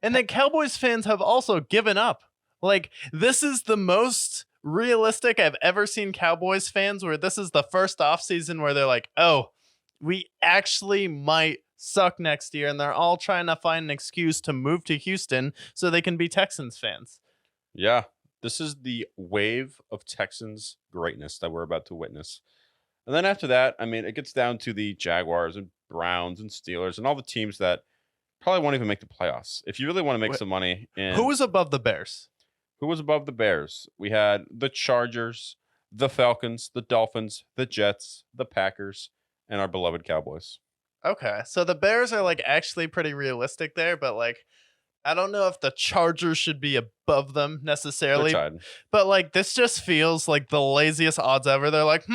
And the Cowboys fans have also given up. Like, this is the most realistic I've ever seen Cowboys fans, where this is the first offseason where they're like, oh, we actually might suck next year, and they're all trying to find an excuse to move to Houston so they can be Texans fans. Yeah, this is the wave of Texans greatness that we're about to witness. And then after that, I mean, it gets down to the Jaguars and Browns and Steelers and all the teams that probably won't even make the playoffs. If you really want to make some money. Who was above the Bears? Who was above the Bears? We had the Chargers, the Falcons, the Dolphins, the Jets, the Packers, and our beloved Cowboys. Okay, so the Bears are like actually pretty realistic there, but like I don't know if the Chargers should be above them necessarily. But like this just feels like the laziest odds ever. They're like,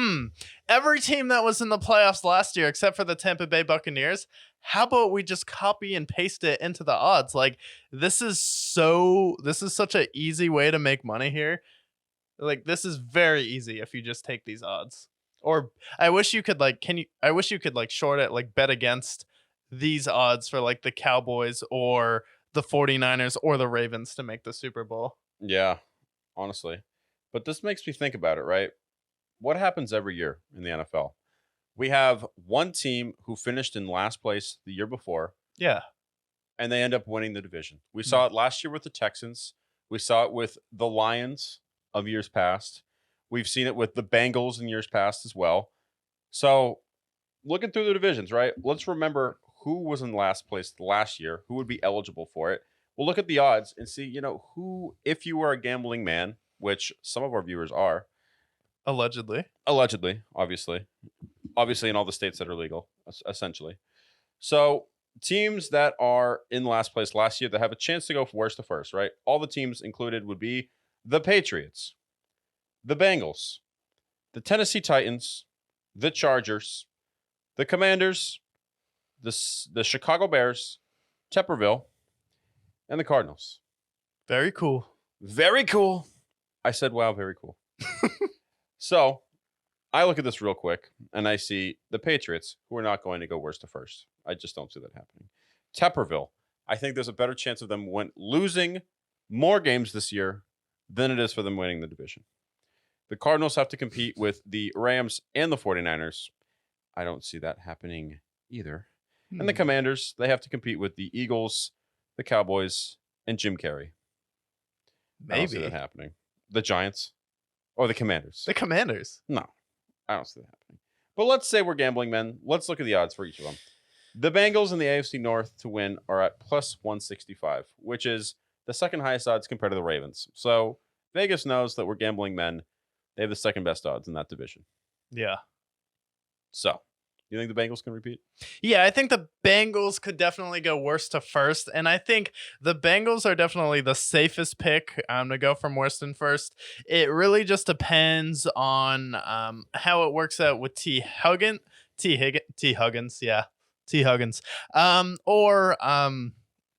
every team that was in the playoffs last year except for the Tampa Bay Buccaneers, how about we just copy and paste it into the odds? Like this is such an easy way to make money here. Like this is very easy if you just take these odds. Or I wish you could like short it, like bet against these odds for like the Cowboys or the 49ers or the Ravens to make the Super Bowl. Yeah, honestly. But this makes me think about it, right? What happens every year in the NFL? We have one team who finished in last place the year before. Yeah. And they end up winning the division. We saw it last year with the Texans. We saw it with the Lions of years past. We've seen it with the Bengals in years past as well. So looking through the divisions, right? Let's remember who was in last place last year, who would be eligible for it. We'll look at the odds and see, who, if you were a gambling man, which some of our viewers are. Allegedly, obviously in all the states that are legal, essentially. So teams that are in last place last year that have a chance to go from worst to first, right? All the teams included would be the Patriots, the Bengals, the Tennessee Titans, the Chargers, the Commanders, the Chicago Bears, Tepperville, and the Cardinals. Very cool. Very cool. I said, wow, very cool. So I look at this real quick and I see the Patriots, who are not going to go worst to first. I just don't see that happening. Tepperville, I think there's a better chance of them losing more games this year than it is for them winning the division. The Cardinals have to compete with the Rams and the 49ers. I don't see that happening either. And the Commanders, they have to compete with the Eagles, the Cowboys, and Jim Carrey. I don't see Maybe. that happening. The Giants or the Commanders. The Commanders. No, I don't see that happening. But let's say we're gambling men. Let's look at the odds for each of them. The Bengals in the AFC North to win are at plus 165, which is the second highest odds compared to the Ravens. So Vegas knows that we're gambling men. They have the second best odds in that division. Yeah. So, you think the Bengals can repeat? Yeah, I think the Bengals could definitely go worst to first. And I think the Bengals are definitely the safest pick to go from worst and first. It really just depends on how it works out with T. Huggins. Or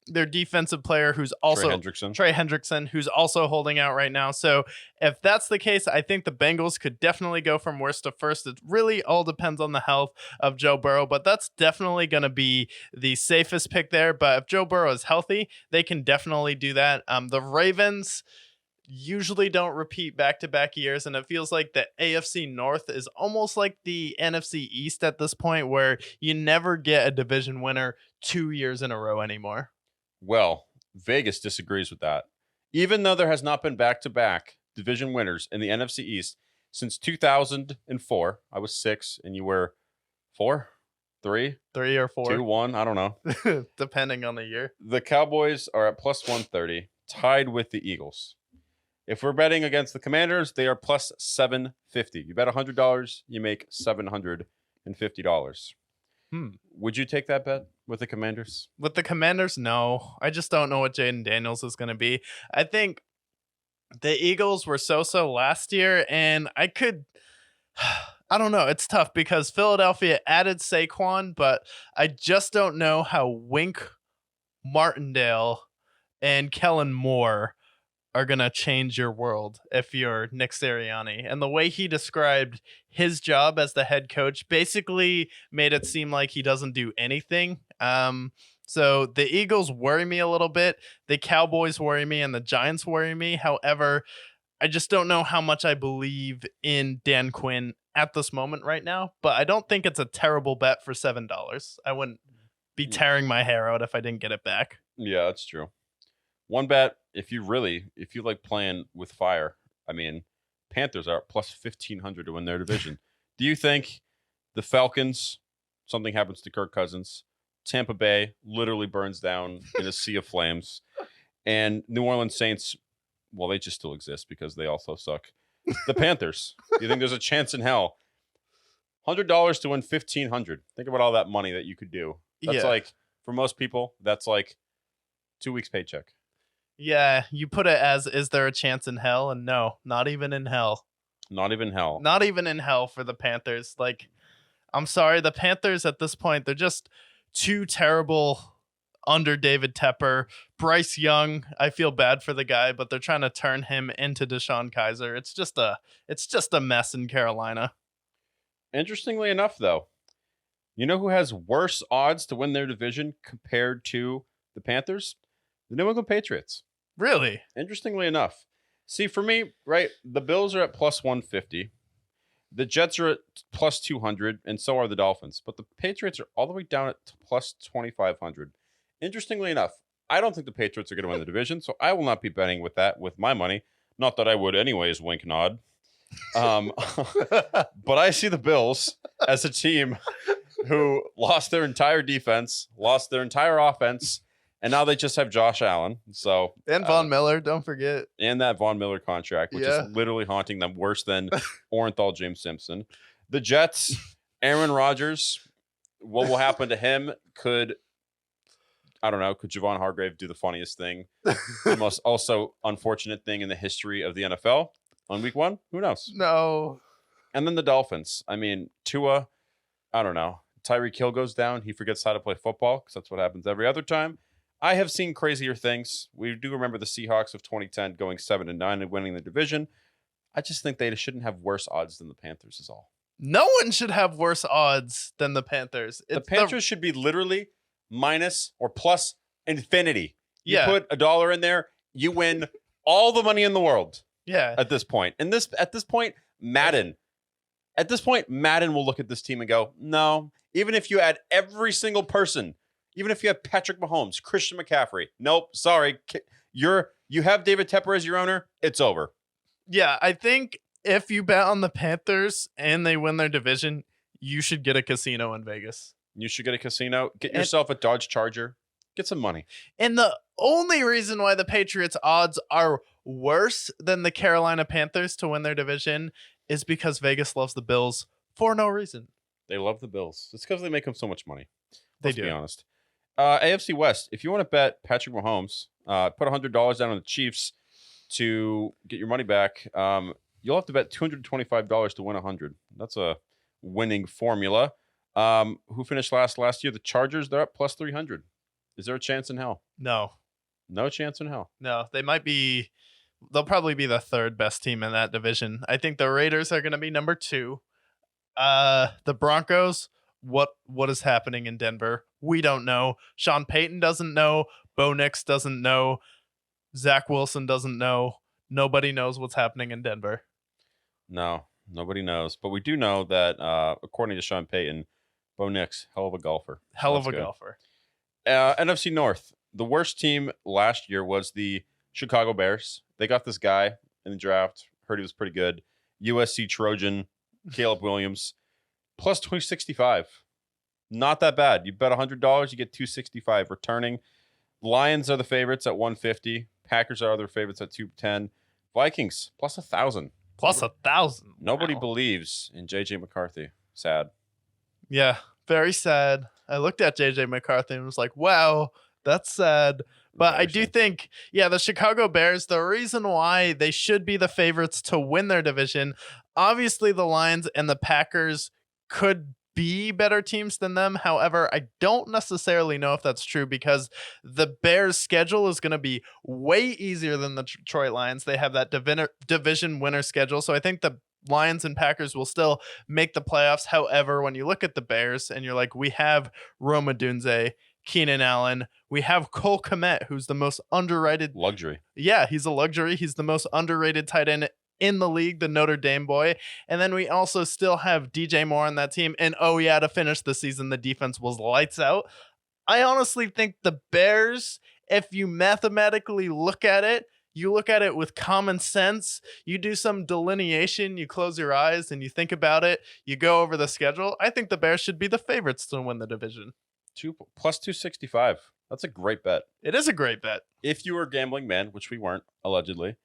their defensive player who's also Trey Hendrickson, who's also holding out right now. So if that's the case, I think the Bengals could definitely go from worst to first. It really all depends on the health of Joe Burrow, but that's definitely going to be the safest pick there. But if Joe Burrow is healthy, they can definitely do that. The Ravens usually don't repeat back-to-back years, and it feels like the AFC North is almost like the NFC East at this point, where you never get a division winner 2 years in a row anymore. Well, Vegas disagrees with that. Even though there has not been back-to-back division winners in the NFC East since 2004, I was 6 and you were 4, 3, 3 or 4, 2, 1, I don't know. Depending on the year. The Cowboys are at plus 130, tied with the Eagles. If we're betting against the Commanders, they are plus 750. You bet $100, you make $750. Would you take that bet with the Commanders? With the Commanders, no. I just don't know what Jaden Daniels is going to be. I think the Eagles were so-so last year, and I don't know. It's tough because Philadelphia added Saquon, but I just don't know how Wink Martindale and Kellen Moore are going to change your world if you're Nick Sirianni. And the way he described his job as the head coach basically made it seem like he doesn't do anything. So the Eagles worry me a little bit. The Cowboys worry me and the Giants worry me. However, I just don't know how much I believe in Dan Quinn at this moment right now, but I don't think it's a terrible bet for $7. I wouldn't be tearing my hair out if I didn't get it back. Yeah, that's true. One bet, if you like playing with fire, I mean, Panthers are plus 1,500 to win their division. Do you think the Falcons, something happens to Kirk Cousins, Tampa Bay literally burns down in a sea of flames, and New Orleans Saints, well, they just still exist because they also suck. The Panthers, do you think there's a chance in hell? $100 to win 1,500. Think about all that money that you could do. That's like, for most people, that's like 2 weeks' paycheck. Yeah, you put it as, is there a chance in hell? And no, not even in hell. Not even hell. Not even in hell for the Panthers. Like, I'm sorry, the Panthers at this point, they're just too terrible under David Tepper. Bryce Young, I feel bad for the guy, but they're trying to turn him into Deshaun Kaiser. It's just a mess in Carolina. Interestingly enough, though, you know who has worse odds to win their division compared to the Panthers? The New England Patriots. Really? Interestingly enough. See, for me, right, the Bills are at plus 150. The Jets are at plus 200, and so are the Dolphins. But the Patriots are all the way down at plus 2,500. Interestingly enough, I don't think the Patriots are going to win the division, so I will not be betting with that with my money. Not that I would anyways, wink nod. But I see the Bills as a team who lost their entire defense, lost their entire offense, and now they just have Josh Allen. So and Von Miller, don't forget. And that Von Miller contract, which is literally haunting them worse than Orenthal James Simpson. The Jets, Aaron Rodgers, what will happen to him? Could Javon Hargrave do the funniest thing? The most also unfortunate thing in the history of the NFL on week 1? Who knows? No. And then the Dolphins. I mean, Tua, I don't know. Tyreek Hill goes down. He forgets how to play football because that's what happens every other time. I have seen crazier things. We do remember the Seahawks of 2010 going 7-9 and winning the division. I just think they shouldn't have worse odds than the Panthers is all. No one should have worse odds than the Panthers. The Panthers should be literally minus or plus infinity. You Yeah. put $1 in there, you win all the money in the world Yeah. at this point. And at this point, Madden will look at this team and go, no, even if you add every single person, even if you have Patrick Mahomes, Christian McCaffrey, nope, sorry. You have David Tepper as your owner, it's over. Yeah, I think if you bet on the Panthers and they win their division, you should get a casino in Vegas. You should get a casino, get yourself a Dodge Charger, get some money. And the only reason why the Patriots' odds are worse than the Carolina Panthers to win their division is because Vegas loves the Bills for no reason. They love the Bills. It's because they make them so much money. Let's be honest. AFC West, if you want to bet Patrick Mahomes, put $100 down on the Chiefs to get your money back. You'll have to bet $225 to win 100. That's a winning formula. Who finished last year? The Chargers. They're up plus 300. Is there a chance in hell? No Chance in hell. No, they'll probably be the third best team in that division. I think the Raiders are going to be number 2. The Broncos, what is happening in Denver? We don't know. Sean Payton doesn't know. Bo Nix doesn't know. Zach Wilson doesn't know. Nobody knows what's happening in Denver. No, nobody knows. But we do know that, according to Sean Payton, Bo Nix, hell of a golfer. Golfer. NFC North. The worst team last year was the Chicago Bears. They got this guy in the draft. Heard he was pretty good. USC Trojan, Caleb Williams, plus 265. Not that bad. You bet $100, you get 265 returning. Lions are the favorites at 150. Packers are their favorites at 210. Vikings plus 1,000. Plus 1,000. Nobody Wow. believes in JJ McCarthy. Sad. Yeah, very sad. I looked at JJ McCarthy and was like, wow, that's sad. But I do think, the Chicago Bears, the reason why they should be the favorites to win their division, obviously the Lions and the Packers could be better teams than them. However, I don't necessarily know if that's true because the Bears' schedule is going to be way easier than the Detroit Lions. They have that division winner schedule. So I think the Lions and Packers will still make the playoffs. However, when you look at the Bears and you're like, we have Rome Odunze, Keenan Allen, we have Cole Kmet, who's the most underrated luxury. Yeah, he's a luxury. He's the most underrated tight end in the league, the Notre Dame boy. And then we also still have DJ Moore on that team. And to finish the season, the defense was lights out. I honestly think the Bears, if you mathematically look at it, you look at it with common sense, you do some delineation, you close your eyes and you think about it, you go over the schedule. I think the Bears should be the favorites to win the division. Plus 265. That's a great bet. It is a great bet. If you were a gambling man, which we weren't, allegedly,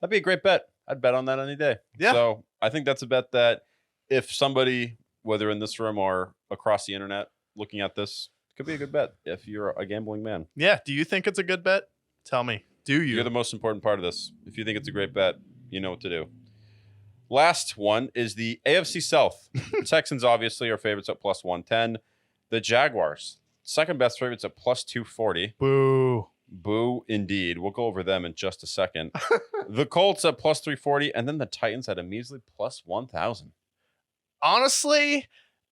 that'd be a great bet. I'd bet on that any day. Yeah. So I think that's a bet that if somebody, whether in this room or across the internet, looking at this, it could be a good bet if you're a gambling man. Yeah. Do you think it's a good bet? Tell me. Do you? You're the most important part of this. If you think it's a great bet, you know what to do. Last one is the AFC South. Texans obviously are favorites at plus 110. The Jaguars, second best favorites at plus 240. Boo. Boo, indeed. We'll go over them in just a second. The Colts at plus 340, and then the Titans at a measly plus 1,000. Honestly,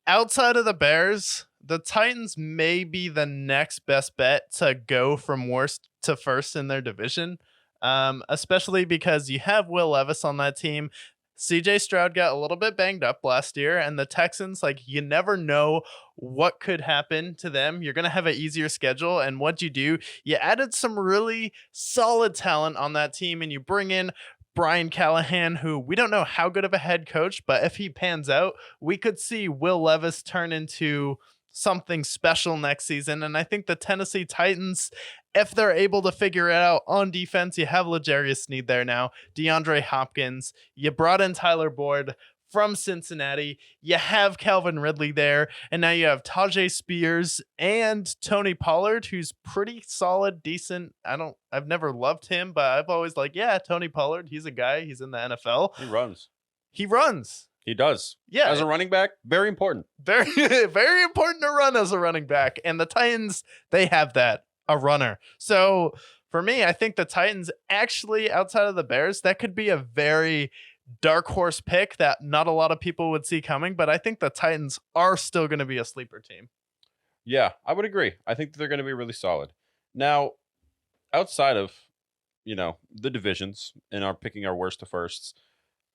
outside of the Bears, the Titans may be the next best bet to go from worst to first in their division, especially because you have Will Levis on that team. CJ Stroud got a little bit banged up last year, and the Texans, you never know what could happen to them. You're going to have an easier schedule, and what you do, you added some really solid talent on that team, and you bring in Brian Callahan, who we don't know how good of a head coach, but if he pans out, we could see Will Levis turn into something special next season. And I think the Tennessee Titans, if they're able to figure it out on defense, you have L'Jarius Sneed there now, DeAndre Hopkins, you brought in Tyler Boyd from Cincinnati, you have Calvin Ridley there, and now you have Tajay Spears and Tony Pollard, who's pretty solid, decent. I've never loved him, but I've always Tony Pollard, he's a guy, he's in the NFL. He runs. He does. Yeah. As a running back, very important. Very, very important to run as a running back. And the Titans, they have that, a runner. So for me, I think the Titans actually, outside of the Bears, that could be a very, dark horse pick that not a lot of people would see coming, but I think the Titans are still going to be a sleeper team. Yeah, I would agree. I think they're going to be really solid. Now, outside of, the divisions and our picking our worst to firsts,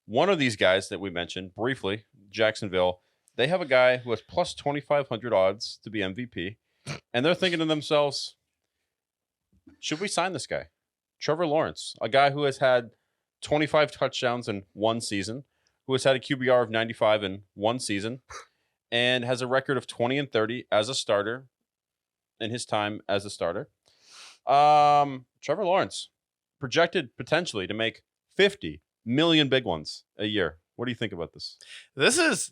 one of these guys that we mentioned briefly, Jacksonville, they have a guy who has plus 2,500 odds to be MVP, and they're thinking to themselves, should we sign this guy? Trevor Lawrence, a guy who has had 25 touchdowns in one season, who has had a QBR of 95 in one season, and has a record of 20-30 as a starter in his time as a starter. Trevor Lawrence, projected potentially to make 50 million big ones a year. What do you think about this? This is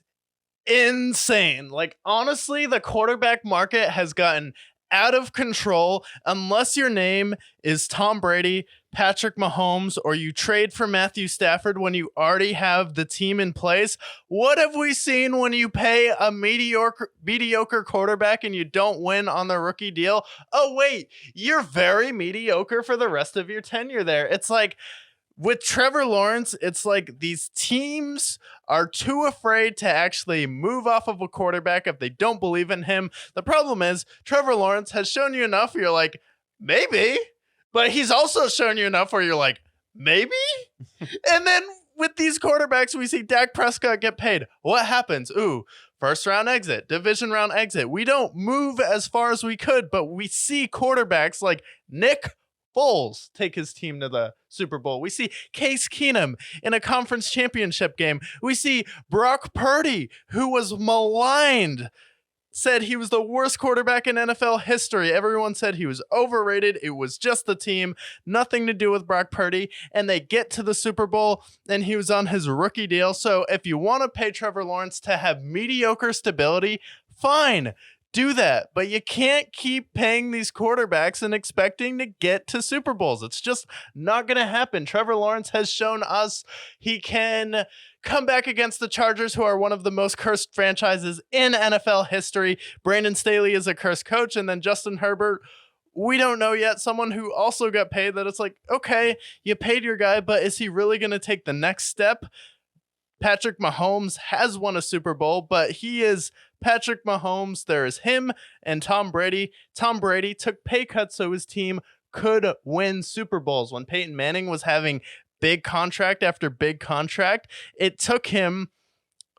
insane. Like, honestly, the quarterback market has gotten out of control unless your name is Tom Brady, Patrick Mahomes, or you trade for Matthew Stafford when you already have the team in place. What have we seen when you pay a mediocre quarterback and you don't win on the rookie deal? Oh, wait, you're very mediocre for the rest of your tenure there. It's like, with Trevor Lawrence, it's like these teams are too afraid to actually move off of a quarterback if they don't believe in him. The problem is Trevor Lawrence has shown you enough where you're like, maybe, but he's also shown you enough where you're like, maybe? And then with these quarterbacks, we see Dak Prescott get paid. What happens? Ooh, first round exit, division round exit. We don't move as far as we could, but we see quarterbacks like Nick Foles take his team to the Super Bowl. We see Case Keenum in a conference championship game. We see Brock Purdy, who was maligned, said he was the worst quarterback in NFL history. Everyone said he was overrated. It was just the team, nothing to do with Brock Purdy. And they get to the Super Bowl, and he was on his rookie deal. So if you want to pay Trevor Lawrence to have mediocre stability, fine. Do that, but you can't keep paying these quarterbacks and expecting to get to Super Bowls. It's just not going to happen. Trevor Lawrence has shown us he can come back against the Chargers, who are one of the most cursed franchises in NFL history. Brandon Staley is a cursed coach, and then Justin Herbert, we don't know yet, someone who also got paid, that it's like, okay, you paid your guy, but is he really going to take the next step? Patrick Mahomes has won a Super Bowl, but he is Patrick Mahomes. There is him and Tom Brady. Tom Brady took pay cuts so his team could win Super Bowls. When Peyton Manning was having big contract after big contract, it took him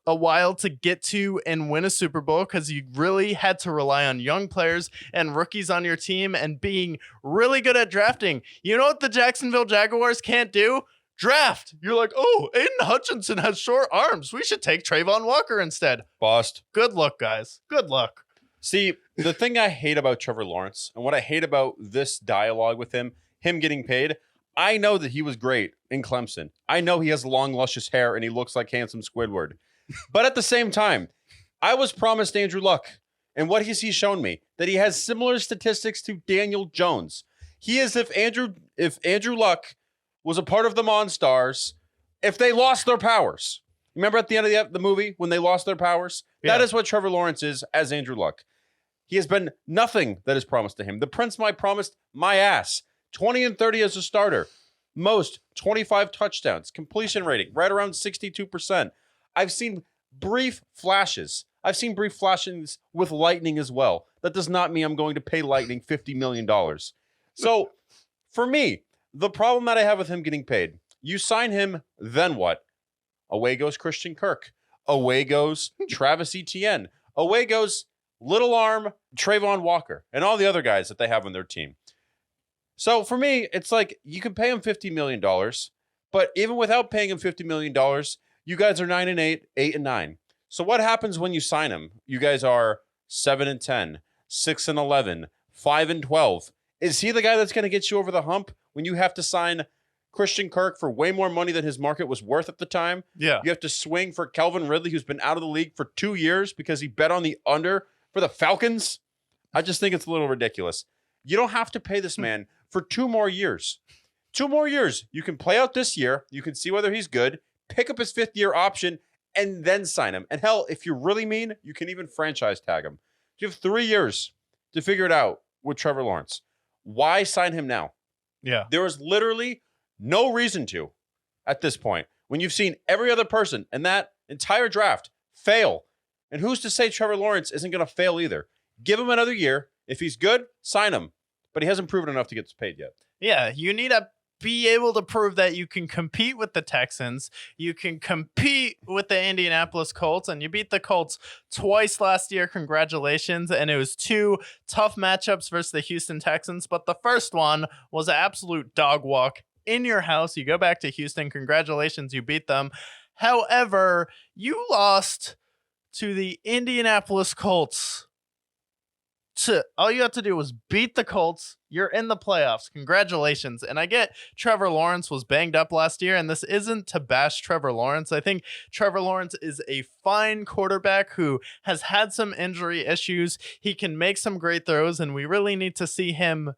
a while to get to and win a Super Bowl because you really had to rely on young players and rookies on your team and being really good at drafting. You know what the Jacksonville Jaguars can't do? Draft. You're like, oh, Aiden Hutchinson has short arms. We should take Trayvon Walker instead. Bust. Good luck, guys. Good luck. See, the thing I hate about Trevor Lawrence and what I hate about this dialogue with him getting paid, I know that he was great in Clemson. I know he has long, luscious hair and he looks like handsome Squidward. But at the same time, I was promised Andrew Luck. And what has he shown me? That he has similar statistics to Daniel Jones. He is if Andrew Luck was a part of the Monstars if they lost their powers. Remember at the end of the movie when they lost their powers? Yeah. That is what Trevor Lawrence is as Andrew Luck. He has been nothing that is promised to him. The Prince might promised my ass. 20-30 as a starter. Most 25 touchdowns. Completion rating right around 62%. I've seen brief flashes. I've seen brief flashes with Lightning as well. That does not mean I'm going to pay Lightning $50 million. So for me, the problem that I have with him getting paid, you sign him, then what? Away goes Christian Kirk. Away goes Travis Etienne. Away goes Little Arm Trayvon Walker and all the other guys that they have on their team. So for me, it's like you can pay him $50 million, but even without paying him $50 million, you guys are 9-8, 8-9. So what happens when you sign him? You guys are 7-10, 6-11, 5-12. Is he the guy that's going to get you over the hump when you have to sign Christian Kirk for way more money than his market was worth at the time? Yeah. You have to swing for Calvin Ridley, who's been out of the league for 2 years because he bet on the under for the Falcons. I just think it's a little ridiculous. You don't have to pay this man for 2 more years. 2 more years. You can play out this year. You can see whether he's good, pick up his 5th-year option, and then sign him. And hell, if you're really mean, you can even franchise tag him. You have 3 years to figure it out with Trevor Lawrence. Why sign him now? Yeah. There is literally no reason to at this point. when you've seen every other person in that entire draft fail. And who's to say Trevor Lawrence isn't going to fail either? Give him another year. If he's good, sign him. But he hasn't proven enough to get paid yet. Yeah, you need to be able to prove that you can compete with the Texans, you can compete with the Indianapolis Colts, and you beat the Colts twice last year. Congratulations. And it was 2 tough matchups versus the Houston Texans, but the first one was an absolute dog walk in your house. You go back to Houston. Congratulations, you beat them. However, you lost to the Indianapolis Colts. All you have to do was beat the Colts. You're in the playoffs. Congratulations. And I get Trevor Lawrence was banged up last year, and this isn't to bash Trevor Lawrence. I think Trevor Lawrence is a fine quarterback who has had some injury issues. He can make some great throws, and we really need to see him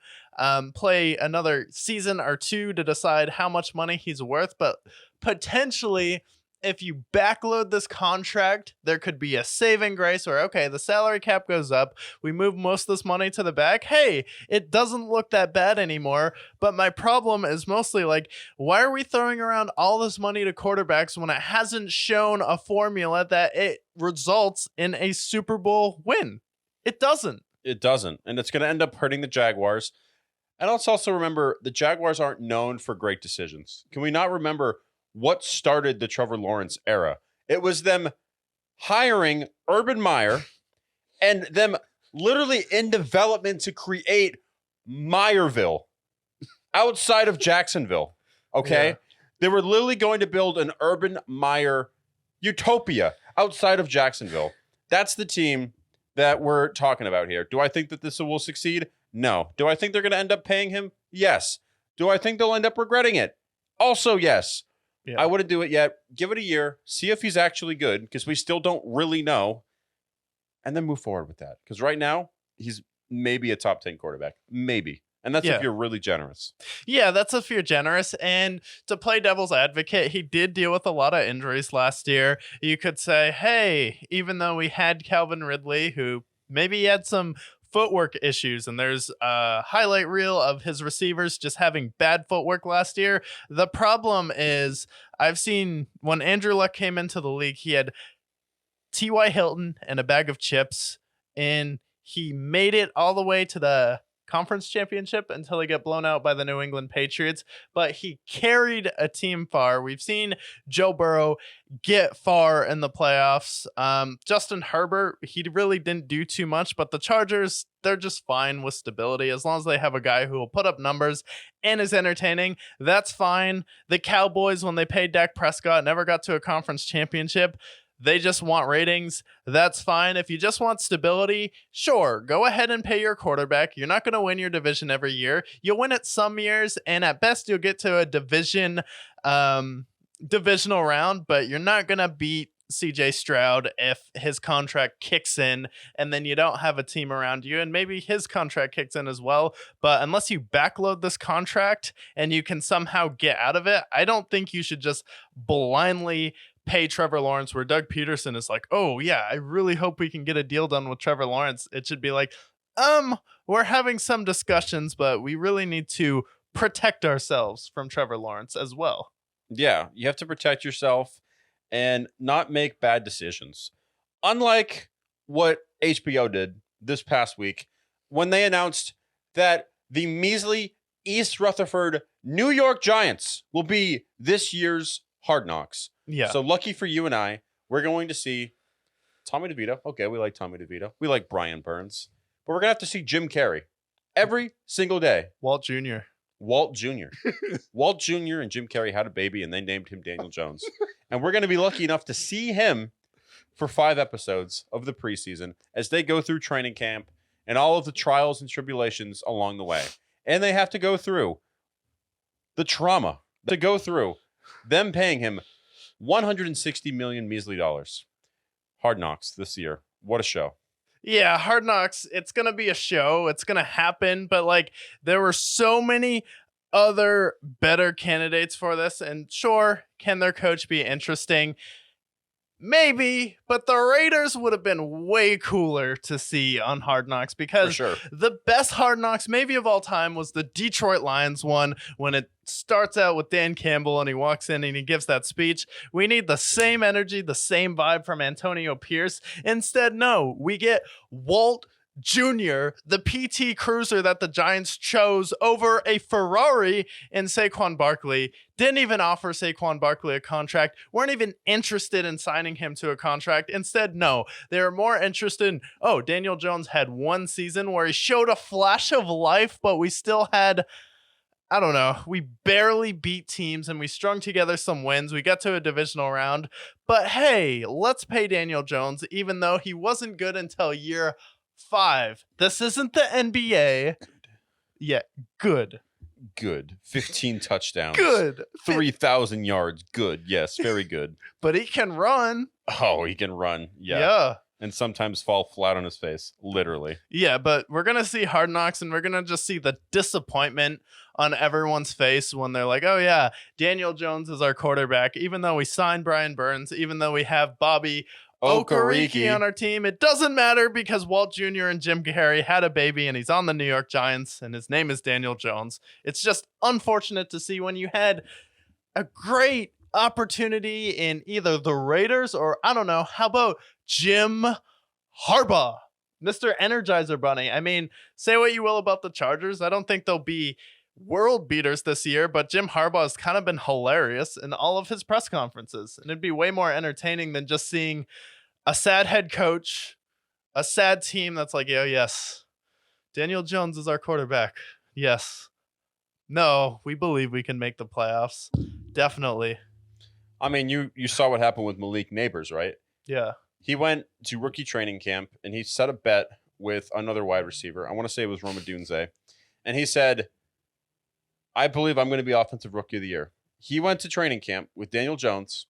play another season or 2 to decide how much money he's worth. But potentially, if you backload this contract, there could be a saving grace where, okay, the salary cap goes up. We move most of this money to the back. Hey, it doesn't look that bad anymore. But my problem is mostly like, why are we throwing around all this money to quarterbacks when it hasn't shown a formula that it results in a Super Bowl win? It doesn't. It doesn't. And it's going to end up hurting the Jaguars. And let's also remember the Jaguars aren't known for great decisions. Can we not remember what started the Trevor Lawrence era? It was them hiring Urban Meyer and them literally in development to create Meyerville outside of Jacksonville. Okay. Yeah. They were literally going to build an Urban Meyer utopia outside of Jacksonville. That's the team that we're talking about here. Do I think that this will succeed? No. Do I think they're going to end up paying him? Yes. Do I think they'll end up regretting it? Also, yes. Yeah. I wouldn't do it yet. Give it a year. See if he's actually good, because we still don't really know. And then move forward with that. Because right now, he's maybe a top 10 quarterback. Maybe. And that's if you're really generous. Yeah, that's if you're generous. And to play devil's advocate, he did deal with a lot of injuries last year. You could say, hey, even though we had Calvin Ridley, who maybe had some footwork issues, and there's a highlight reel of his receivers just having bad footwork last year. The problem is, I've seen when Andrew Luck came into the league, he had T.Y. Hilton and a bag of chips, and he made it all the way to the conference championship until he got blown out by the New England Patriots, but he carried a team far. We've seen Joe Burrow get far in the playoffs. Justin Herbert, he really didn't do too much, but the Chargers, they're just fine with stability. As long as they have a guy who will put up numbers and is entertaining, that's fine. The Cowboys, when they paid Dak Prescott, never got to a conference championship. They just want ratings. That's fine. If you just want stability, sure, go ahead and pay your quarterback. You're not going to win your division every year. You'll win it some years, and at best, you'll get to a divisional round, but you're not going to beat CJ Stroud if his contract kicks in and then you don't have a team around you, and maybe his contract kicks in as well. But unless you backload this contract and you can somehow get out of it, I don't think you should just blindly pay Trevor Lawrence, where Doug Peterson is like, oh yeah, I really hope we can get a deal done with Trevor Lawrence. It should be like, we're having some discussions, but we really need to protect ourselves from Trevor Lawrence as well. Yeah, you have to protect yourself and not make bad decisions. Unlike what HBO did this past week when they announced that the measly East Rutherford New York Giants will be this year's Hard Knocks. Yeah. So lucky for you and I, we're going to see Tommy DeVito. Okay, we like Tommy DeVito. We like Brian Burns. But we're going to have to see Jim Carrey every single day. Walt Jr. Walt Jr. Walt Jr. and Jim Carrey had a baby, and they named him Daniel Jones. And we're going to be lucky enough to see him for 5 episodes of the preseason as they go through training camp and all of the trials and tribulations along the way. And they have to go through the trauma, to go through them paying him $160 million measly dollars. Hard Knocks this year. What a show. Yeah, Hard Knocks, it's going to be a show. It's going to happen. But like, there were so many other better candidates for this. And sure, can their coach be interesting? Maybe, but the Raiders would have been way cooler to see on Hard Knocks For because sure. the best Hard Knocks maybe of all time was the Detroit Lions one when it starts out with Dan Campbell and he walks in and he gives that speech. We need the same energy, the same vibe from Antonio Pierce. Instead, no, we get Walt Jr., the PT Cruiser that the Giants chose over a Ferrari in Saquon Barkley. Didn't even offer Saquon Barkley a contract. Weren't even interested in signing him to a contract. Instead, no. They were more interested in, oh, Daniel Jones had one season where he showed a flash of life, but we still had, I don't know, we barely beat teams and we strung together some wins. We got to a divisional round. But hey, let's pay Daniel Jones, even though he wasn't good until year 5. This isn't the NBA. Yeah, good. 15 touchdowns. Good. 3,000 yards. Good. Yes, very good. But he can run. Oh, he can run. Yeah. And sometimes fall flat on his face, literally. Yeah, but we're going to see Hard Knocks and we're going to just see the disappointment on everyone's face when they're like, oh yeah, Daniel Jones is our quarterback. Even though we signed Brian Burns, even though we have Bobby Okereke on our team, it doesn't matter because Walt Jr. and Jim Carrey had a baby and he's on the New York Giants and his name is Daniel Jones. It's just unfortunate to see when you had a great opportunity in either the Raiders or, I don't know, how about Jim Harbaugh, Mr. Energizer Bunny. I mean, say what you will about the Chargers. I don't think they'll be world beaters this year, but Jim Harbaugh has kind of been hilarious in all of his press conferences. And it'd be way more entertaining than just seeing a sad head coach, a sad team that's like, oh, yes, Daniel Jones is our quarterback. Yes. No, we believe we can make the playoffs. Definitely. I mean, you saw what happened with Malik Neighbors, right? Yeah. He went to rookie training camp and he set a bet with another wide receiver. I want to say it was Roma Dunze. And he said, I believe I'm going to be Offensive Rookie of the Year. He went to training camp with Daniel Jones,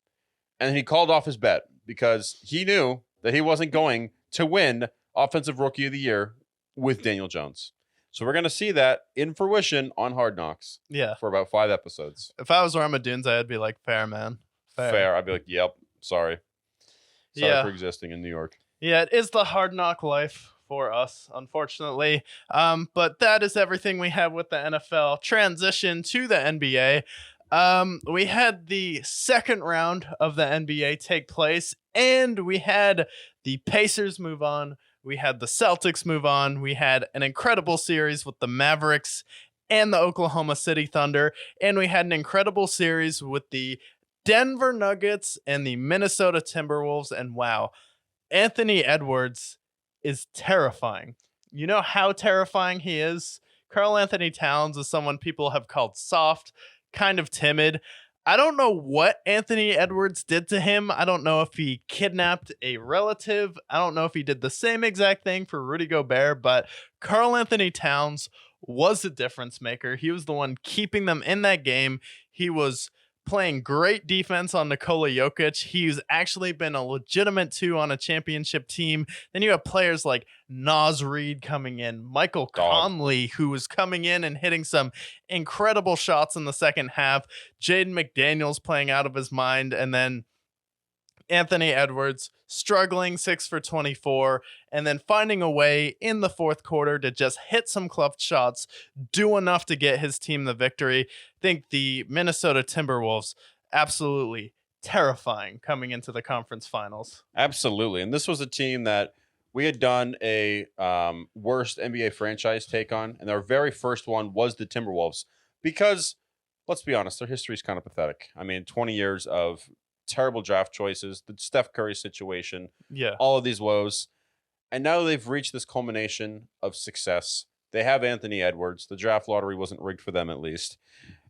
and he called off his bet because he knew that he wasn't going to win Offensive Rookie of the Year with Daniel Jones. So we're going to see that in fruition on Hard Knocks. Yeah. For about 5 episodes. If I was Roma Dunze, I'd be like, fair, man. Fair. I'd be like, yep, sorry. Sorry for existing in New York. Yeah, it is the hard knock life for us, unfortunately. But that is everything we have with the NFL. Transition to the NBA. We had the second round of the NBA take place, and we had the Pacers move on. We had the Celtics move on. We had an incredible series with the Mavericks and the Oklahoma City Thunder, and we had an incredible series with the Denver Nuggets and the Minnesota Timberwolves. And wow, Anthony Edwards is terrifying. You know how terrifying he is? Karl Anthony Towns is someone people have called soft, kind of timid. I don't know what Anthony Edwards did to him. I don't know if he kidnapped a relative. I don't know if he did the same exact thing for Rudy Gobert, but Karl Anthony Towns was a difference maker. He was the one keeping them in that game. He was playing great defense on Nikola Jokic. He's actually been a legitimate 2 on a championship team. Then you have players like Naz Reid coming in, Michael Conley, who was coming in and hitting some incredible shots in the second half, Jaden McDaniels playing out of his mind, and then Anthony Edwards struggling 6 for 24, and then finding a way in the fourth quarter to just hit some clutch shots, do enough to get his team the victory. I think the Minnesota Timberwolves, absolutely terrifying coming into the conference finals. Absolutely. And this was a team that we had done a worst NBA franchise take on, and our very first one was the Timberwolves because, let's be honest, their history is kind of pathetic. I mean, 20 years of terrible draft choices, the Steph Curry situation, all of these woes. And now they've reached this culmination of success. They have Anthony Edwards. The draft lottery wasn't rigged for them, at least.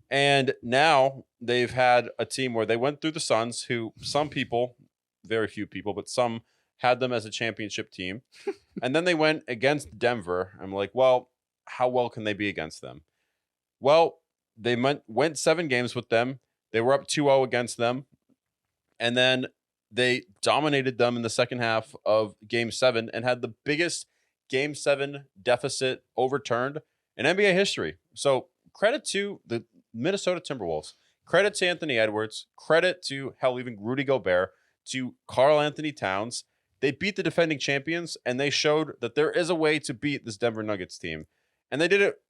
And now they've had a team where they went through the Suns, who some people, very few people, but some had them as a championship team. And then they went against Denver. I'm like, well, how well can they be against them? Well, they went 7 games with them. They were up 2-0 against them. And then they dominated them in the second half of Game 7 and had the biggest Game 7 deficit overturned in NBA history. So credit to the Minnesota Timberwolves. Credit to Anthony Edwards. Credit to, hell, even Rudy Gobert to Karl Anthony Towns. They beat the defending champions, and they showed that there is a way to beat this Denver Nuggets team. And they did it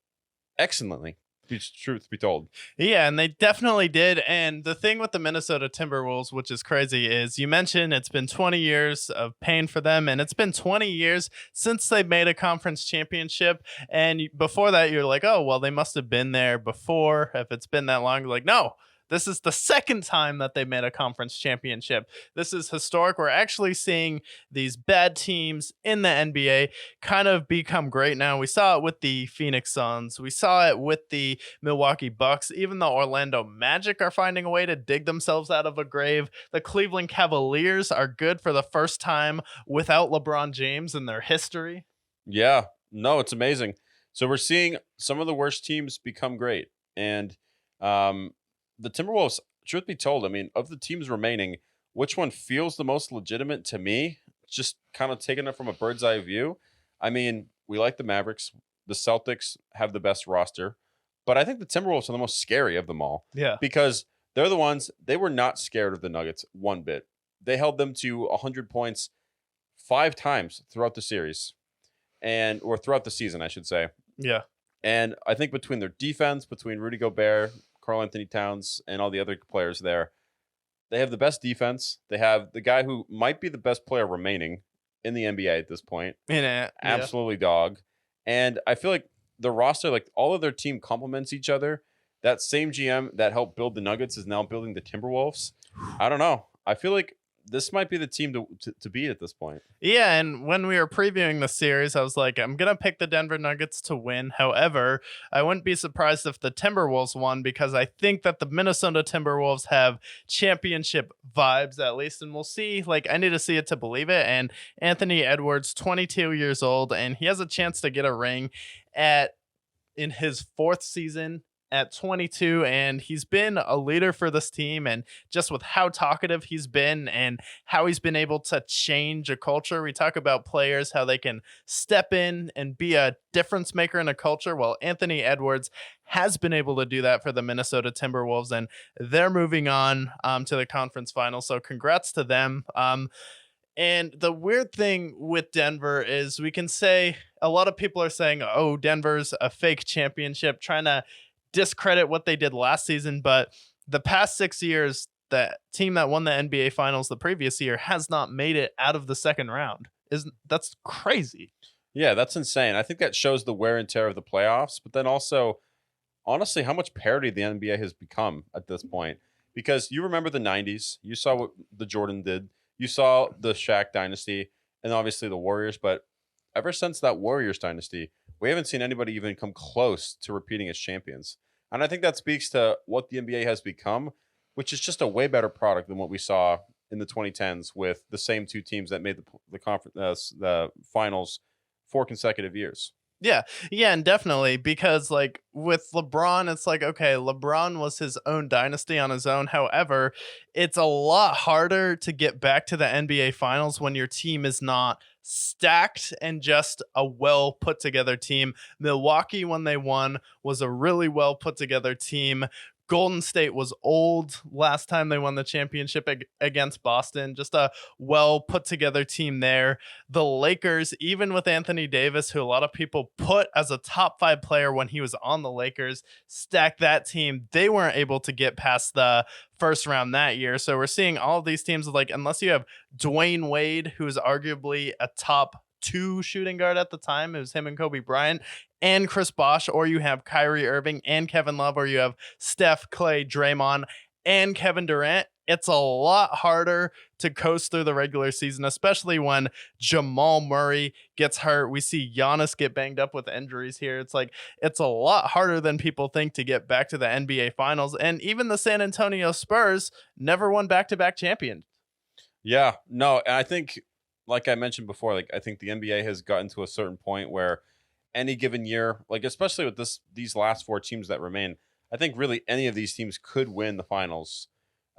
excellently, truth be told. Yeah, and they definitely did. And the thing with the Minnesota Timberwolves, which is crazy, is you mentioned it's been 20 years of pain for them, and it's been 20 years since they made a conference championship. And before that, you're like, oh, well, they must have been there before. If it's been that long, like, no. This is the second time that they made a conference championship. This is historic. We're actually seeing these bad teams in the NBA kind of become great now. We saw it with the Phoenix Suns. We saw it with the Milwaukee Bucks. Even the Orlando Magic are finding a way to dig themselves out of a grave. The Cleveland Cavaliers are good for the first time without LeBron James in their history. Yeah, no, it's amazing. So we're seeing some of the worst teams become great. And the Timberwolves, truth be told, I mean, of the teams remaining, which one feels the most legitimate to me? Just kind of taking it from a bird's eye view. I mean, we like the Mavericks. The Celtics have the best roster, but I think the Timberwolves are the most scary of them all. Yeah. Because they're the ones, they were not scared of the Nuggets one bit. They held them to 100 points 5 times throughout the series, or throughout the season, I should say. Yeah. And I think between their defense, between Rudy Gobert, Karl Anthony Towns, and all the other players there, they have the best defense. They have the guy who might be the best player remaining in the NBA at this point. Absolutely dog. And I feel like the roster, like all of their team complements each other. That same GM that helped build the Nuggets is now building the Timberwolves. I don't know. I feel like this might be the team to beat at this point. Yeah, and when we were previewing the series, I was like, I'm going to pick the Denver Nuggets to win. However, I wouldn't be surprised if the Timberwolves won because I think that the Minnesota Timberwolves have championship vibes at least, and we'll see. Like, I need to see it to believe it. And Anthony Edwards, 22 years old, and he has a chance to get a ring in his 4th season at 22, and he's been a leader for this team, and just with how talkative he's been and how he's been able to change a culture. We talk about players, how they can step in and be a difference maker in a culture. Well, Anthony Edwards has been able to do that for the Minnesota Timberwolves, and they're moving on to the conference finals. So congrats to them. And the weird thing with Denver is we can say a lot of people are saying, oh, Denver's a fake championship, trying to discredit what they did last season, but the past 6 years, the team that won the NBA Finals the previous year has not made it out of the second round. That's crazy. Yeah, that's insane. I think that shows the wear and tear of the playoffs, but then also, honestly, how much parity the NBA has become at this point. Because you remember the 90s, you saw what the Jordan did, you saw the Shaq dynasty, and obviously the Warriors, but ever since that Warriors dynasty, we haven't seen anybody even come close to repeating as champions. And I think that speaks to what the NBA has become, which is just a way better product than what we saw in the 2010s with the same 2 teams that made the finals 4 consecutive years. Yeah, and definitely, because like with LeBron, it's like, okay, LeBron was his own dynasty on his own. However, it's a lot harder to get back to the NBA Finals when your team is not stacked and just a well put together team. Milwaukee, when they won, was a really well put together team. Golden State was old last time they won the championship against Boston. Just a well put together team there. The Lakers, even with Anthony Davis, who a lot of people put as a top 5 player when he was on the Lakers, stacked that team. They weren't able to get past the first round that year. So we're seeing all of these teams like, unless you have Dwayne Wade, who is arguably a top 2 shooting guard at the time, it was him and Kobe Bryant, and Chris Bosh, or you have Kyrie Irving and Kevin Love, or you have Steph, Clay, Draymond, and Kevin Durant. It's a lot harder to coast through the regular season, especially when Jamal Murray gets hurt. We see Giannis get banged up with injuries here. It's like, it's a lot harder than people think to get back to the NBA Finals. And even the San Antonio Spurs never won back-to-back champions. Yeah, no, and I think, like I mentioned before, like I think the NBA has gotten to a certain point where any given year, like especially with these last 4 teams that remain, I think really any of these teams could win the finals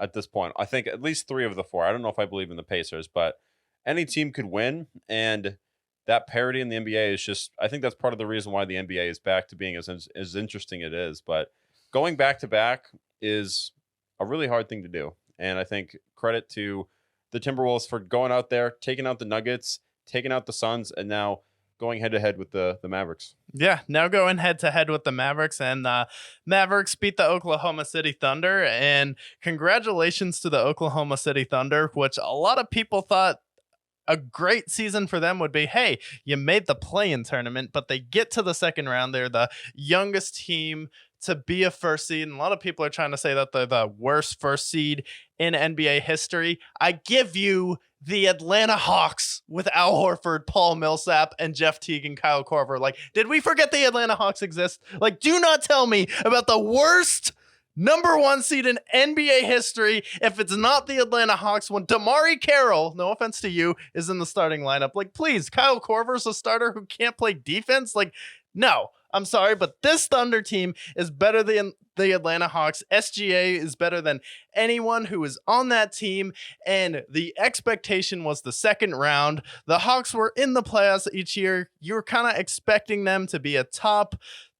at this point. I think at least 3 of the 4. I don't know if I believe in the Pacers, but any team could win. And that parity in the NBA is just, I think that's part of the reason why the NBA is back to being as interesting it is. But going back to back is a really hard thing to do. And I think credit to the Timberwolves for going out there, taking out the Nuggets, taking out the Suns, and now going head to head with the Mavericks. Yeah, now going head to head with the Mavericks, and Mavericks beat the Oklahoma City Thunder. And congratulations to the Oklahoma City Thunder, which a lot of people thought a great season for them would be, hey, you made the play-in tournament, but they get to the second round. They're the youngest team to be a first seed. And a lot of people are trying to say that they're the worst first seed in NBA history. I give you the Atlanta Hawks with Al Horford, Paul Millsap, and Jeff Teague and Kyle Korver. Like, did we forget the Atlanta Hawks exist? Like, do not tell me about the worst number one seed in NBA history if it's not the Atlanta Hawks when Damari Carroll, no offense to you, is in the starting lineup. Like, please, Kyle Korver's a starter who can't play defense? Like, no, I'm sorry, but this Thunder team is better than the Atlanta Hawks. SGA is better than anyone who is on that team, and the expectation was the second round. The Hawks were in the playoffs each year. You were kind of expecting them to be a top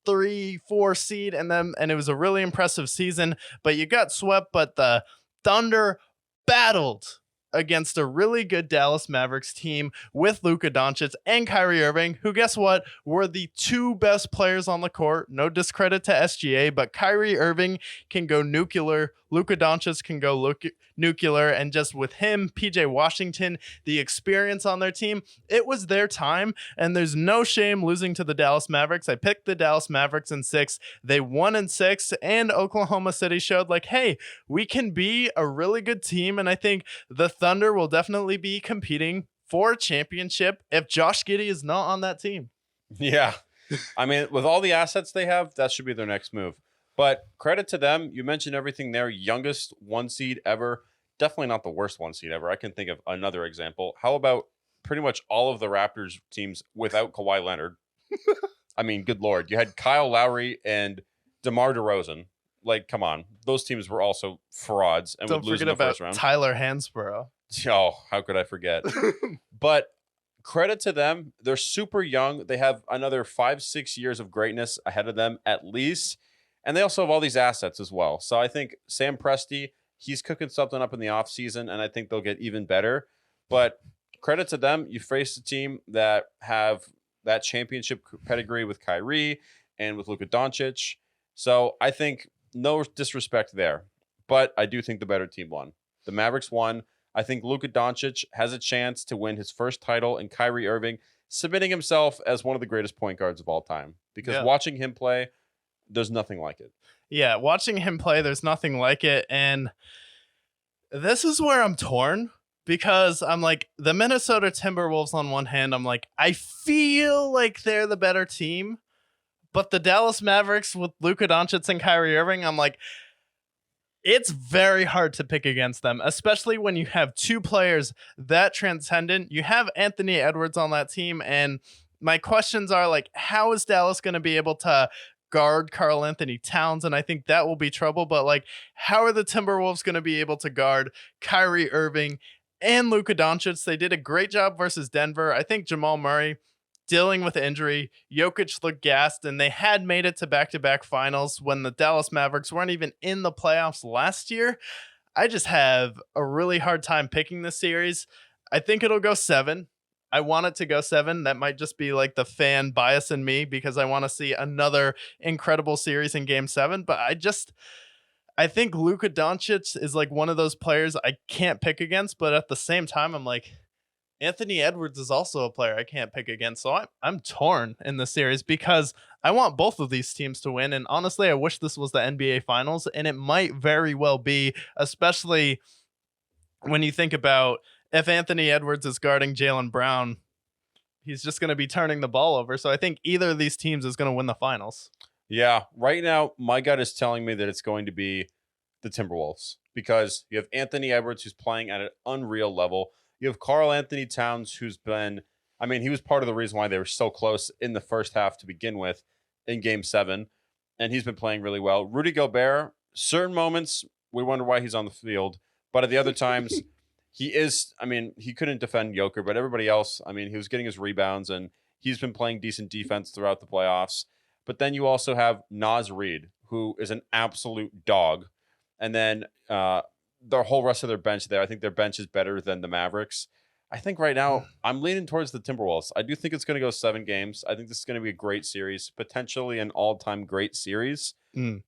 3-4 seed, and it was a really impressive season, but you got swept. But the Thunder battled against a really good Dallas Mavericks team with Luka Doncic and Kyrie Irving, who, guess what, were the two best players on the court. No discredit to SGA, but Kyrie Irving can go nuclear. Luka Doncic can go nuclear. And just with him, PJ Washington, the experience on their team, it was their time. And there's no shame losing to the Dallas Mavericks. I picked the Dallas Mavericks in 6. They won in 6. And Oklahoma City showed, like, hey, we can be a really good team. And I think the Thunder will definitely be competing for a championship if Josh Giddey is not on that team. Yeah. I mean, with all the assets they have, that should be their next move. But credit to them. You mentioned everything there. Youngest one seed ever. Definitely not the worst one seed ever. I can think of another example. How about pretty much all of the Raptors teams without Kawhi Leonard? I mean, good Lord. You had Kyle Lowry and DeMar DeRozan. Like, come on. Those teams were also frauds and would lose in the first round. Tyler Hansborough. Oh, how could I forget? But credit to them. They're super young. They have another 5-6 years of greatness ahead of them at least. And they also have all these assets as well. So I think Sam Presti, he's cooking something up in the offseason, and I think they'll get even better. But credit to them. You faced a team that have that championship pedigree with Kyrie and with Luka Doncic. So I think no disrespect there. But I do think the better team won. The Mavericks won. I think Luka Doncic has a chance to win his first title, and Kyrie Irving submitting himself as one of the greatest point guards of all time. Because watching him play, there's nothing like it. Yeah, watching him play, there's nothing like it. And this is where I'm torn, because I'm like, the Minnesota Timberwolves on one hand, I'm like, I feel like they're the better team. But the Dallas Mavericks with Luka Doncic and Kyrie Irving, I'm like, it's very hard to pick against them, especially when you have two players that transcendent. You have Anthony Edwards on that team, and my questions are, like, how is Dallas going to be able to guard Karl Anthony Towns? And I think that will be trouble. But, like, how are the Timberwolves going to be able to guard Kyrie Irving and Luka Doncic? They did a great job versus Denver. I think Jamal Murray dealing with injury, Jokic looked gassed, and they had made it to back-to-back finals when the Dallas Mavericks weren't even in the playoffs last year. I just have a really hard time picking this series. I think it'll go 7. I want it to go 7. That might just be like the fan bias in me, because I want to see another incredible series in Game 7. But I think Luka Doncic is like one of those players I can't pick against. But at the same time, I'm like, Anthony Edwards is also a player I can't pick against. So I'm torn in this series, because I want both of these teams to win. And honestly, I wish this was the NBA Finals, and it might very well be, especially when you think about if Anthony Edwards is guarding Jaylen Brown, he's just going to be turning the ball over. So I think either of these teams is going to win the finals. Yeah, right now, my gut is telling me that it's going to be the Timberwolves, because you have Anthony Edwards, who's playing at an unreal level. You have Karl Anthony Towns, who's been, I mean, he was part of the reason why they were so close in the first half to begin with in Game 7, and he's been playing really well. Rudy Gobert, certain moments, we wonder why he's on the field, but at the other times, he is, I mean, he couldn't defend Joker, but everybody else, I mean, he was getting his rebounds, and he's been playing decent defense throughout the playoffs. But then you also have Naz Reid, who is an absolute dog. And then the whole rest of their bench there. I think their bench is better than the Mavericks. I think right now I'm leaning towards the Timberwolves. I do think it's going to go 7 games. I think this is going to be a great series, potentially an all-time great series.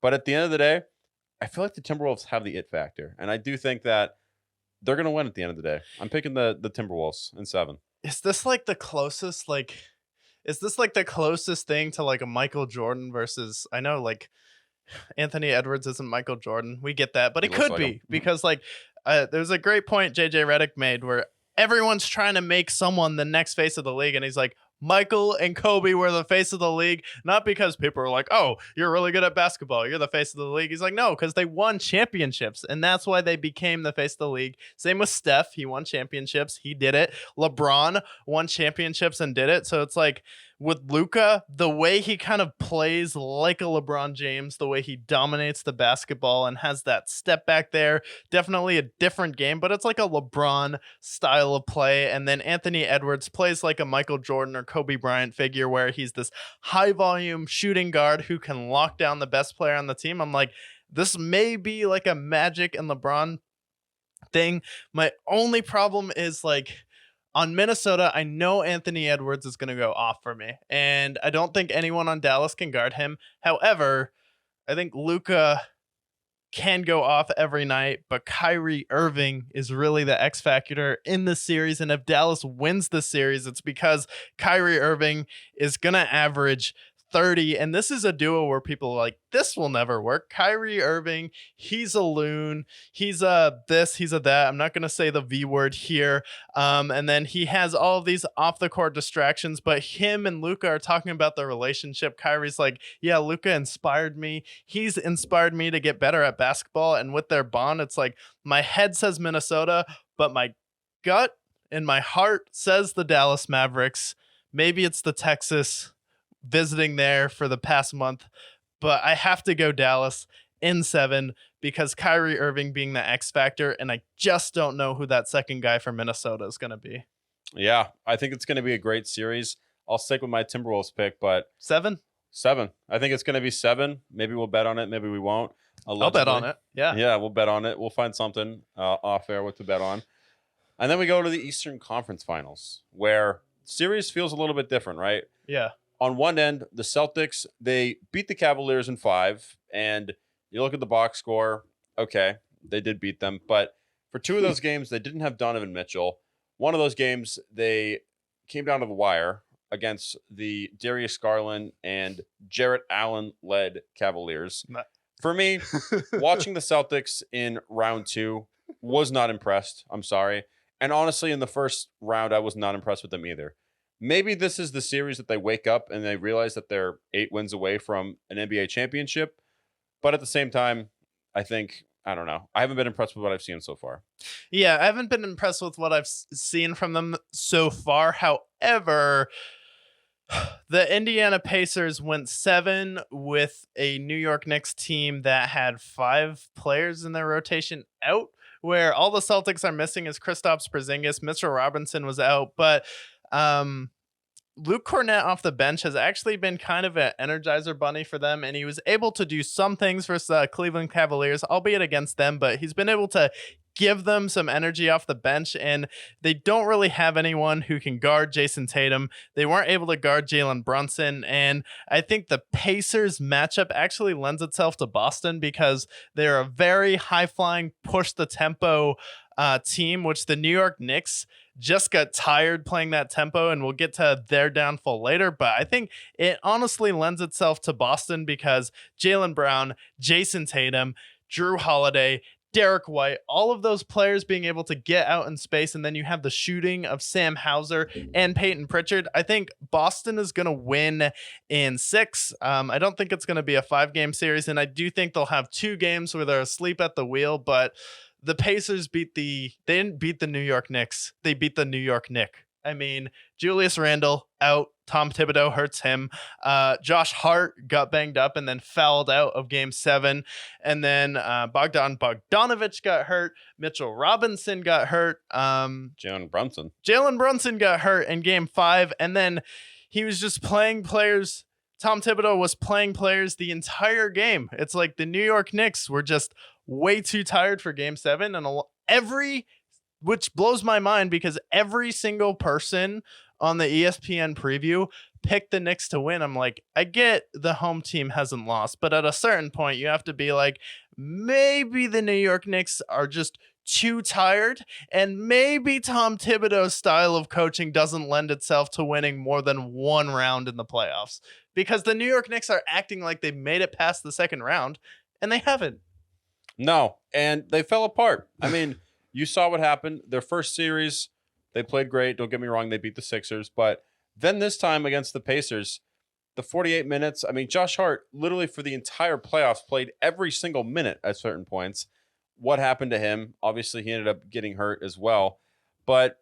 But at the end of the day, I feel like the Timberwolves have the it factor, and I do think that they're going to win at the end of the day. I'm picking the Timberwolves in 7. Is this like the closest thing to like a Michael Jordan versus, I know like Anthony Edwards isn't Michael Jordan. We get that, but He it looks could like be him. because like there's a great point JJ Redick made where everyone's trying to make someone the next face of the league, and he's like, Michael and Kobe were the face of the league, not because people are like, oh, you're really good at basketball, you're the face of the league. He's like, no, because they won championships, and that's why they became the face of the league. Same with Steph. He won championships. He did it. LeBron won championships and did it. So it's like with Luka, the way he kind of plays like a LeBron James, the way he dominates the basketball and has that step back there, definitely a different game, but it's like a LeBron style of play. And then Anthony Edwards plays like a Michael Jordan or Kobe Bryant figure where he's this high volume shooting guard who can lock down the best player on the team. I'm like, this may be like a Magic and LeBron thing. My only problem is like, on Minnesota, I know Anthony Edwards is going to go off for me, and I don't think anyone on Dallas can guard him. However, I think Luka can go off every night, but Kyrie Irving is really the X factor in the series, and if Dallas wins the series, it's because Kyrie Irving is going to average 30, and this is a duo where people are like, this will never work. Kyrie Irving, he's a loon, he's a this, he's a that. I'm not going to say the V word here. And then he has all of these off the court distractions, but him and Luka are talking about the relationship. Kyrie's like, yeah, Luka inspired me. He's inspired me to get better at basketball. And with their bond, it's like my head says Minnesota, but my gut and my heart says the Dallas Mavericks. Maybe it's the Texas visiting there for the past month, but I have to go Dallas in 7 because Kyrie Irving being the X factor, and I just don't know who that second guy for Minnesota is going to be. Yeah, I think it's going to be a great series. I'll stick with my Timberwolves pick, but 7. I think it's going to be 7. Maybe we'll bet on it. Maybe we won't. I'll bet on it. Yeah, we'll bet on it. We'll find something off air what to bet on. And then we go to the Eastern Conference Finals, where series feels a little bit different, right? Yeah. On one end, the Celtics, they beat the Cavaliers in 5, and you look at the box score, okay, they did beat them, but for 2 of those games, they didn't have Donovan Mitchell. One of those games, they came down to the wire against the Darius Garland and Jarrett Allen-led Cavaliers. For me, watching the Celtics in round 2 was not impressed. I'm sorry. And honestly, in the first round, I was not impressed with them either. Maybe this is the series that they wake up and they realize that they're 8 wins away from an NBA championship. But at the same time, I don't know. I haven't been impressed with what I've seen so far. Yeah, I haven't been impressed with what I've seen from them so far. However, the Indiana Pacers went 7 with a New York Knicks team that had 5 players in their rotation out, where all the Celtics are missing is Kristaps Porzingis. Mitchell Robinson was out, but Luke Cornett off the bench has actually been kind of an energizer bunny for them, and he was able to do some things versus the Cleveland Cavaliers, albeit against them, but he's been able to give them some energy off the bench, and they don't really have anyone who can guard Jason Tatum. They weren't able to guard Jalen Brunson, and I think the Pacers matchup actually lends itself to Boston because they're a very high-flying, push-the-tempo team, which the New York Knicks just got tired playing that tempo, and we'll get to their downfall later. But I think it honestly lends itself to Boston because Jaylen Brown, Jason Tatum, Drew Holiday, Derek White, all of those players being able to get out in space, and then you have the shooting of Sam Hauser and Peyton Pritchard. I think Boston is going to win in 6. I don't think it's going to be a 5-game series, and I do think they'll have 2 games where they're asleep at the wheel, but the Pacers they didn't beat the New York Knicks. They beat the New York Knick. I mean, Julius Randle out. Tom Thibodeau hurts him. Josh Hart got banged up and then fouled out of game 7. And then Bogdan Bogdanovic got hurt. Mitchell Robinson got hurt. Jalen Brunson got hurt in game 5. And then he was just playing players. Tom Thibodeau was playing players the entire game. It's like the New York Knicks were just way too tired for game 7. And which blows my mind because every single person on the ESPN preview picked the Knicks to win. I'm like, I get the home team hasn't lost, but at a certain point, you have to be like, maybe the New York Knicks are just too tired, and maybe Tom Thibodeau's style of coaching doesn't lend itself to winning more than one round in the playoffs, because the New York Knicks are acting like they made it past the second round, and they haven't. No, and they fell apart. I mean, you saw what happened. Their first series, they played great. Don't get me wrong, they beat the Sixers, but then this time against the Pacers, the 48 minutes, I mean, Josh Hart literally for the entire playoffs played every single minute at certain points. What happened to him? Obviously, he ended up getting hurt as well, but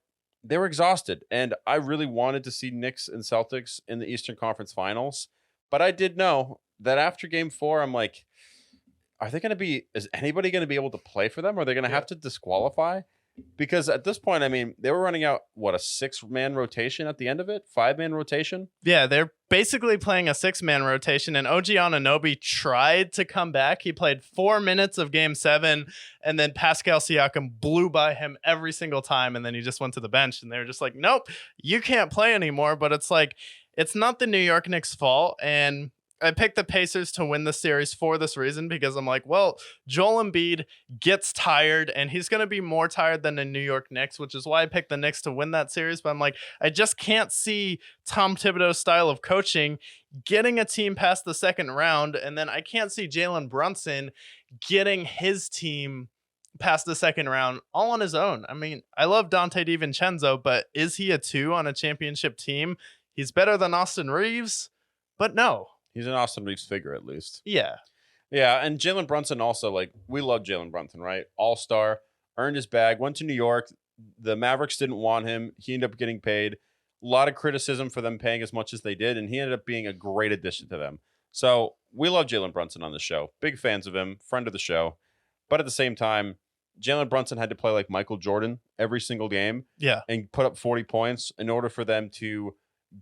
they were exhausted. And I really wanted to see Knicks and Celtics in the Eastern Conference Finals, but I did know that after Game 4, I'm like, is anybody going to be able to play for them? Are they going to have to disqualify? Because at this point, I mean, they were running out, what, a 6-man rotation at the end of it? 5-man rotation? Yeah, they're basically playing a 6-man rotation, and OG Anunoby tried to come back. He played 4 minutes of game 7, and then Pascal Siakam blew by him every single time, and then he just went to the bench, and they were just like, nope, you can't play anymore. But it's like, it's not the New York Knicks' fault, and I picked the Pacers to win the series for this reason, because I'm like, well, Joel Embiid gets tired, and he's going to be more tired than the New York Knicks, which is why I picked the Knicks to win that series. But I'm like, I just can't see Tom Thibodeau's style of coaching getting a team past the second round, and then I can't see Jalen Brunson getting his team past the second round all on his own. I mean, I love Dante DiVincenzo, but is he a 2 on a championship team? He's better than Austin Reeves, but no. He's an Austin Reeves figure, at least. Yeah. Yeah, and Jalen Brunson also, like, we love Jalen Brunson, right? All-star, earned his bag, went to New York. The Mavericks didn't want him. He ended up getting paid. A lot of criticism for them paying as much as they did, and he ended up being a great addition to them. So we love Jalen Brunson on the show. Big fans of him, friend of the show. But at the same time, Jalen Brunson had to play like Michael Jordan every single game. Yeah. And put up 40 points in order for them to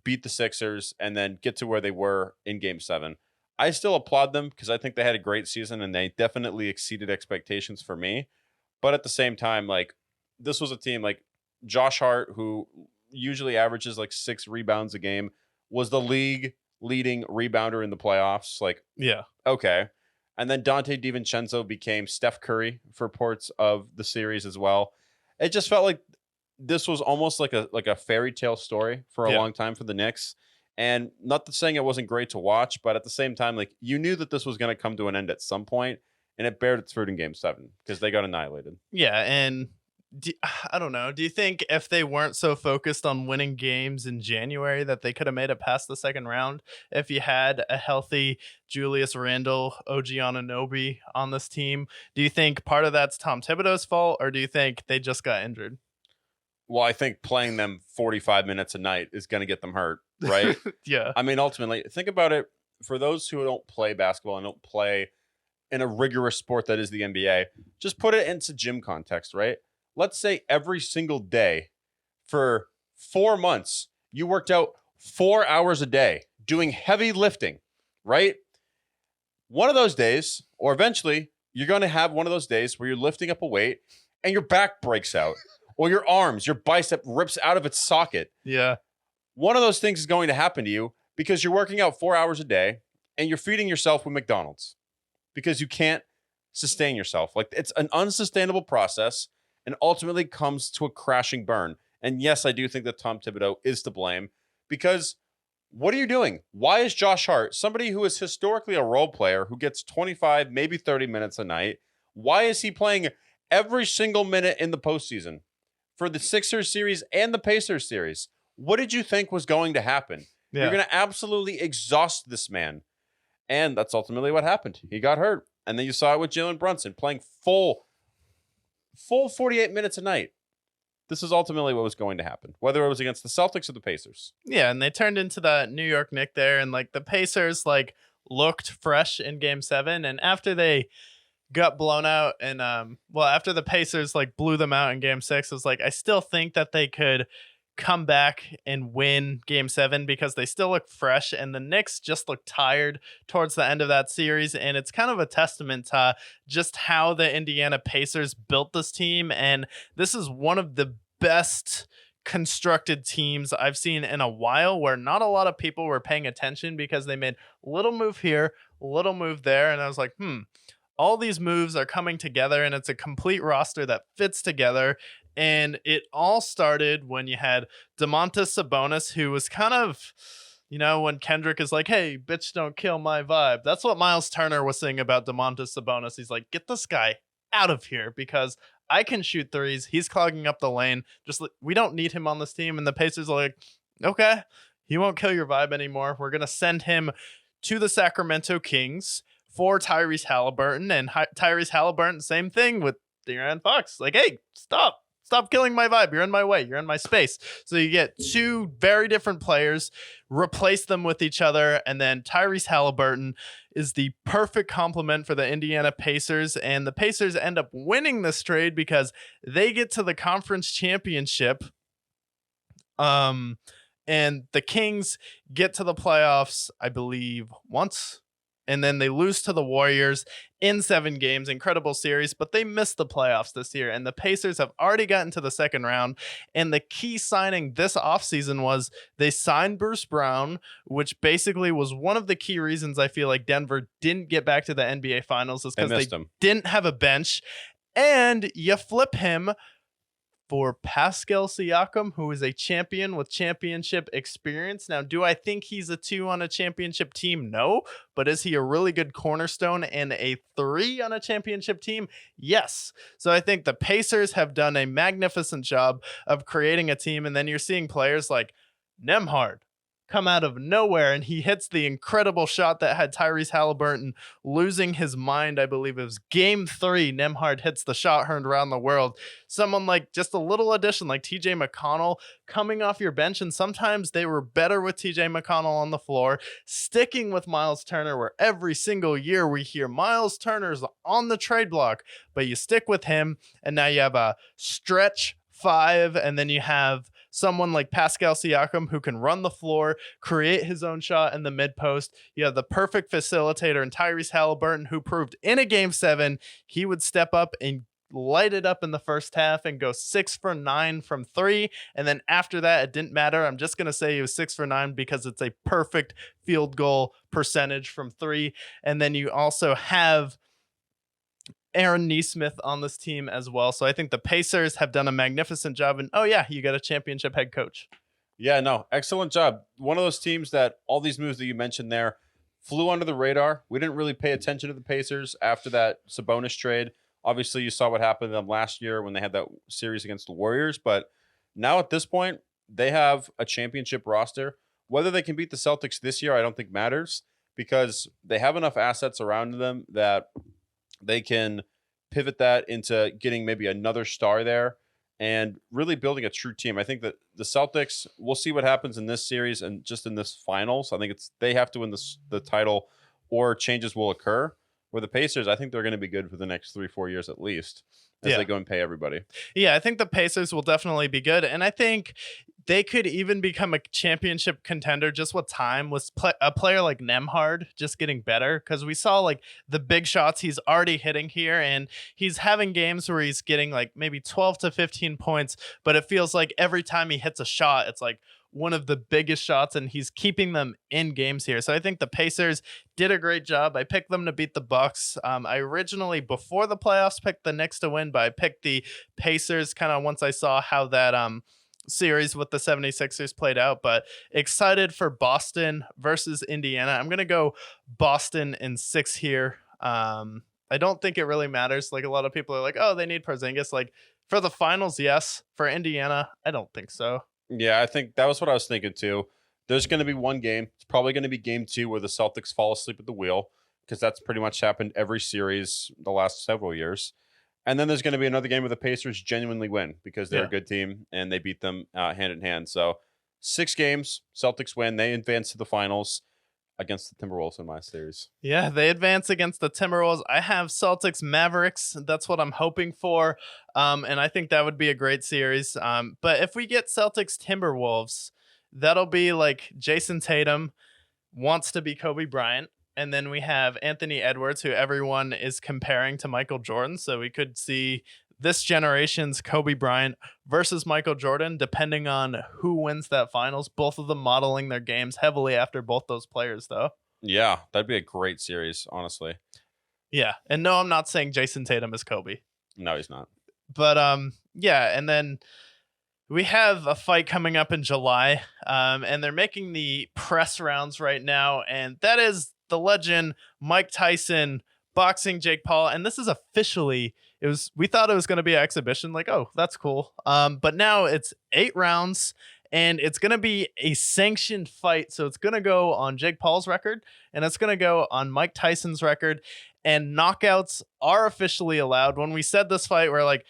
beat the Sixers and then get to where they were in Game 7. I still applaud them because I think they had a great season and they definitely exceeded expectations for me. But at the same time, like, this was a team like Josh Hart, who usually averages like 6 rebounds a game, was the league leading rebounder in the playoffs. Like, Yeah. okay. And then Dante DiVincenzo became Steph Curry for parts of the series as well. It just felt like this was almost like a fairy tale story for a long time for the Knicks. And not that saying it wasn't great to watch, but at the same time, like, you knew that this was going to come to an end at some point, and it bared its fruit in Game 7 because they got annihilated. Yeah, and I don't know. Do you think if they weren't so focused on winning games in January that they could have made it past the second round if you had a healthy Julius Randle, OG Anunoby on this team? Do you think part of that's Tom Thibodeau's fault, or do you think they just got injured? Well, I think playing them 45 minutes a night is going to get them hurt, right? Yeah. I mean, ultimately, think about it. For those who don't play basketball and don't play in a rigorous sport that is the NBA, just put it into gym context, right? Let's say every single day for 4 months, you worked out 4 hours a day doing heavy lifting, right? One of those days, or eventually, you're going to have one of those days where you're lifting up a weight and your back breaks out. Or your arms, your bicep rips out of its socket. Yeah. One of those things is going to happen to you because you're working out 4 hours a day and you're feeding yourself with McDonald's because you can't sustain yourself. Like, it's an unsustainable process and ultimately comes to a crashing burn. And yes, I do think that Tom Thibodeau is to blame because what are you doing? Why is Josh Hart, somebody who is historically a role player who gets 25, maybe 30 minutes a night, why is he playing every single minute in the postseason? For the Sixers series and the Pacers series, what did you think was going to happen? Yeah. You're going to absolutely exhaust this man. And that's ultimately what happened. He got hurt. And then you saw it with Jalen Brunson playing full 48 minutes a night. This is ultimately what was going to happen, whether it was against the Celtics or the Pacers. Yeah, and they turned into that New York Knicks there, and like the Pacers like looked fresh in Game 7, and after they got blown out and after the Pacers like blew them out in Game 6, it was like I still think that they could come back and win game 7 because they still look fresh, and the Knicks just look tired towards the end of that series. And it's kind of a testament to just how the Indiana Pacers built this team. And this is one of the best constructed teams I've seen in a while, where not a lot of people were paying attention because they made little move here, little move there. And I was like, all these moves are coming together, and it's a complete roster that fits together. And it all started when you had Domantas Sabonis, who was kind of, when Kendrick is like, hey, bitch, don't kill my vibe. That's what Miles Turner was saying about Domantas Sabonis. He's like, get this guy out of here because I can shoot threes. He's clogging up the lane. We don't need him on this team. And the Pacers are like, okay, he won't kill your vibe anymore. We're going to send him to the Sacramento Kings for Tyrese Halliburton. And Tyrese Halliburton, same thing with De'Aaron Fox. Like, hey, stop killing my vibe. You're in my way. You're in my space. So you get two very different players, replace them with each other, and then Tyrese Halliburton is the perfect complement for the Indiana Pacers. And the Pacers end up winning this trade because they get to the conference championship. And the Kings get to the playoffs, I believe, once. And then they lose to the Warriors in 7 games. Incredible series, but they missed the playoffs this year. And the Pacers have already gotten to the second round. And the key signing this offseason was they signed Bruce Brown, which basically was one of the key reasons I feel like Denver didn't get back to the NBA Finals, is because they didn't have a bench. And you flip him for Pascal Siakam, who is a champion with championship experience. Now, do I think he's a 2 on a championship team? No. But is he a really good cornerstone and a 3 on a championship team? Yes. So I think the Pacers have done a magnificent job of creating a team. And then you're seeing players like Nembhard come out of nowhere, and he hits the incredible shot that had Tyrese Halliburton losing his mind. I believe it was game 3. Nembhard hits the shot heard around the world. Someone like just a little addition like TJ McConnell coming off your bench, and sometimes they were better with TJ McConnell on the floor, sticking with Miles Turner, where every single year we hear Miles Turner's on the trade block, but you stick with him, and now you have a stretch 5, and then you have someone like Pascal Siakam who can run the floor, create his own shot in the mid post. You have the perfect facilitator in Tyrese Halliburton, who proved in a game 7 he would step up and light it up in the first half and go 6 for 9 from 3. And then after that, it didn't matter. I'm just going to say he was 6 for 9 because it's a perfect field goal percentage from 3. And then you also have Aaron Nesmith on this team as well. So I think the Pacers have done a magnificent job. And you got a championship head coach. Yeah, no, excellent job. One of those teams that all these moves that you mentioned there flew under the radar. We didn't really pay attention to the Pacers after that Sabonis trade. Obviously, you saw what happened to them last year when they had that series against the Warriors. But now at this point, they have a championship roster. Whether they can beat the Celtics this year, I don't think matters, because they have enough assets around them that they can pivot that into getting maybe another star there and really building a true team. I think that the Celtics, we'll see what happens in this series and just in this finals. I think they have to win the title or changes will occur. Where the Pacers, I think they're going to be good for the next 3-4 years at least as they go and pay everybody. Yeah, I think the Pacers will definitely be good. And I think they could even become a championship contender just with time, with a player like Nembhard just getting better, because we saw like the big shots he's already hitting here, and he's having games where he's getting like maybe 12 to 15 points, but it feels like every time he hits a shot, it's like one of the biggest shots, and he's keeping them in games here. So I think the Pacers did a great job. I picked them to beat the Bucks. I originally, before the playoffs, picked the Knicks to win, but I picked the Pacers kind of once I saw how that series with the 76ers played out. But excited for Boston versus Indiana. I'm going to go Boston in 6 here. I don't think it really matters. Like, a lot of people are like, oh, they need Porzingis. Like, for the finals, yes. For Indiana, I don't think so. Yeah, I think that was what I was thinking too. There's going to be one game. It's probably going to be game 2 where the Celtics fall asleep at the wheel, because that's pretty much happened every series the last several years. And then there's going to be another game where the Pacers genuinely win because they're a good team and they beat them hand in hand. So 6 games, Celtics win. They advance to the finals. against the Timberwolves in my series. Yeah, they advance against the Timberwolves. I have Celtics Mavericks. That's what I'm hoping for. And I think that would be a great series. But if we get Celtics Timberwolves, that'll be like Jason Tatum wants to be Kobe Bryant. And then we have Anthony Edwards, who everyone is comparing to Michael Jordan. So we could see this generation's Kobe Bryant versus Michael Jordan, depending on who wins that finals. Both of them modeling their games heavily after both those players, though. Yeah, that'd be a great series, honestly. Yeah. And no, I'm not saying Jason Tatum is Kobe. No, he's not. But yeah, and then we have a fight coming up in July. And they're making the press rounds right now, and that is the legend Mike Tyson boxing Jake Paul. And this is officially, we thought it was going to be an exhibition, like, oh, that's cool. But now it's 8 rounds. And it's going to be a sanctioned fight. So it's going to go on Jake Paul's record, and it's going to go on Mike Tyson's record. And knockouts are officially allowed. When we said this fight, we're like,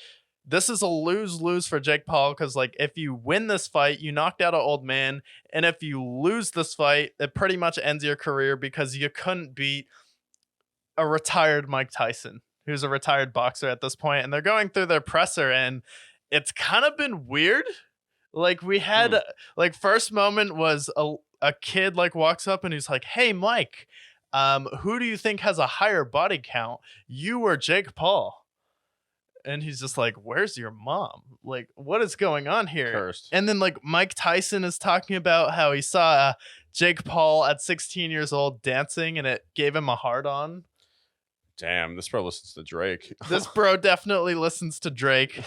this is a lose-lose for Jake Paul, because like if you win this fight, you knocked out an old man. And if you lose this fight, it pretty much ends your career, because you couldn't beat a retired Mike Tyson, who's a retired boxer at this point. And they're going through their presser, and it's kind of been weird. Like we had like first moment was a kid like walks up and he's like, "Hey Mike, who do you think has a higher body count, you or Jake Paul?" And he's just like, "Where's your mom? Like, what is going on here?" Cursed. And then like Mike Tyson is talking about how he saw Jake Paul at 16 years old dancing, and it gave him a hard on. Damn, this bro listens to Drake. This bro definitely listens to Drake.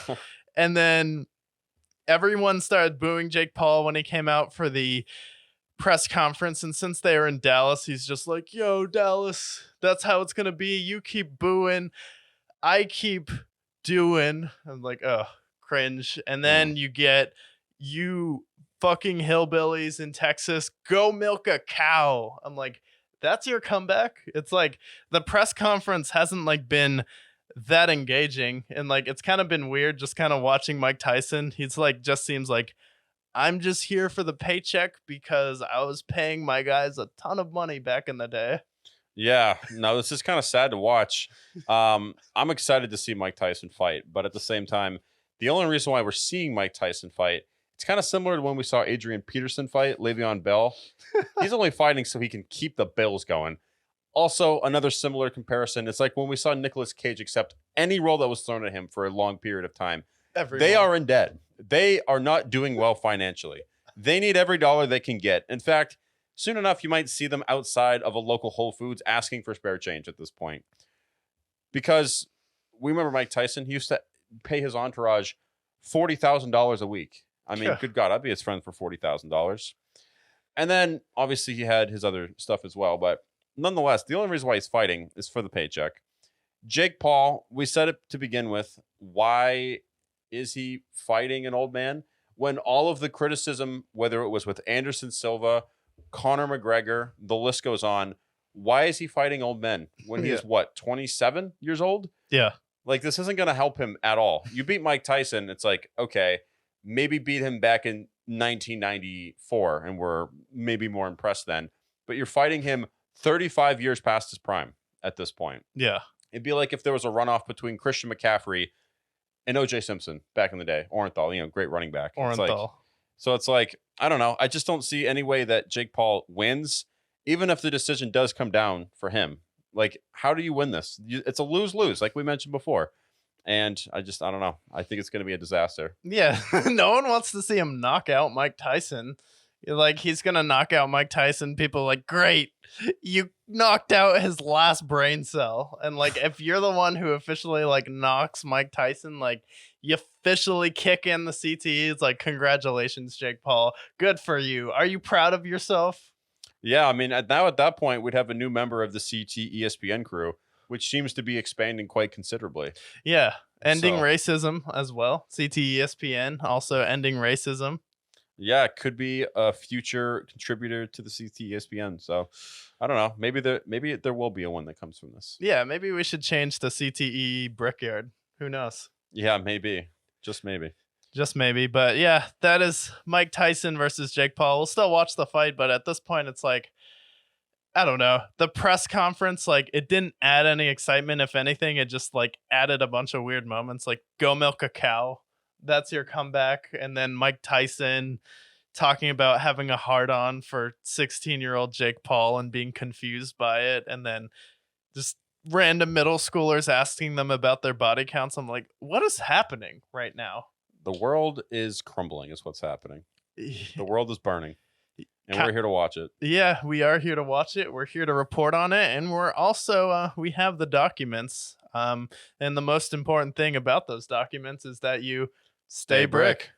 And then everyone started booing Jake Paul when he came out for the press conference. And since they were in Dallas, he's just like, "Yo, Dallas, that's how it's going to be. You keep booing, I keep doing." I'm like, oh, cringe. And then you get, "You fucking hillbillies in Texas, go milk a cow." I'm like, that's your comeback? It's like the press conference hasn't like been that engaging, and like it's kind of been weird just kind of watching Mike Tyson. He's like, just seems like, "I'm just here for the paycheck because I was paying my guys a ton of money back in the day." Yeah, no, this is kind of sad to watch. I'm excited to see Mike Tyson fight, but at the same time, the only reason why we're seeing Mike Tyson fight, it's kind of similar to when we saw Adrian Peterson fight Le'Veon Bell. He's only fighting so he can keep the Bills going. Also, another similar comparison, it's like when we saw Nicolas Cage accept any role that was thrown at him for a long period of time. They are in debt. They are not doing well financially. They need every dollar they can get. In fact, soon enough, you might see them outside of a local Whole Foods asking for spare change at this point. Because we remember Mike Tyson, he used to pay his entourage $40,000 a week. I mean, good God, I'd be his friend for $40,000. And then, obviously, he had his other stuff as well. But nonetheless, the only reason why he's fighting is for the paycheck. Jake Paul, we said it to begin with. Why is he fighting an old man? When all of the criticism, whether it was with Anderson Silva, Conor McGregor, the list goes on, why is he fighting old men when he's, 27 years old? Yeah. Like, this isn't going to help him at all. You beat Mike Tyson, it's like, okay, maybe beat him back in 1994, and we're maybe more impressed then. But you're fighting him 35 years past his prime at this point. Yeah. It'd be like if there was a runoff between Christian McCaffrey and O.J. Simpson back in the day. Orenthal, great running back. Orenthal. It's like, I don't know. I just don't see any way that Jake Paul wins, even if the decision does come down for him. Like, how do you win this? It's a lose-lose, like we mentioned before. And I don't know. I think it's going to be a disaster. Yeah. No one wants to see him knock out Mike Tyson. Like, he's going to knock out Mike Tyson. People are like, great, you knocked out his last brain cell. And like, if you're the one who officially like knocks Mike Tyson, like, you officially kick in the CTE. It's like, congratulations, Jake Paul. Good for you. Are you proud of yourself? Yeah. I mean, now at that point, we'd have a new member of the CT ESPN crew, which seems to be expanding quite considerably. Yeah. Ending racism as well. CT ESPN also ending racism. Yeah, it could be a future contributor to the CT ESPN. So I don't know. Maybe there will be a one that comes from this. Yeah, maybe we should change to CTE BRICKYARD. Who knows? Yeah, maybe. Just maybe. Just maybe. But yeah, that is Mike Tyson versus Jake Paul. We'll still watch the fight, but at this point, it's like, I don't know. The press conference, like, it didn't add any excitement. If anything, it just like added a bunch of weird moments, like "Go milk a cow." That's your comeback, and then Mike Tyson talking about having a hard on for 16-year-old Jake Paul and being confused by it, and then just random middle schoolers asking them about their body counts. I'm like, what is happening right now? The world is crumbling, is what's happening. The world is burning, and we're here to watch it. Yeah, we are here to watch it. We're here to report on it, and we're also we have the documents. And the most important thing about those documents is that you stay brick.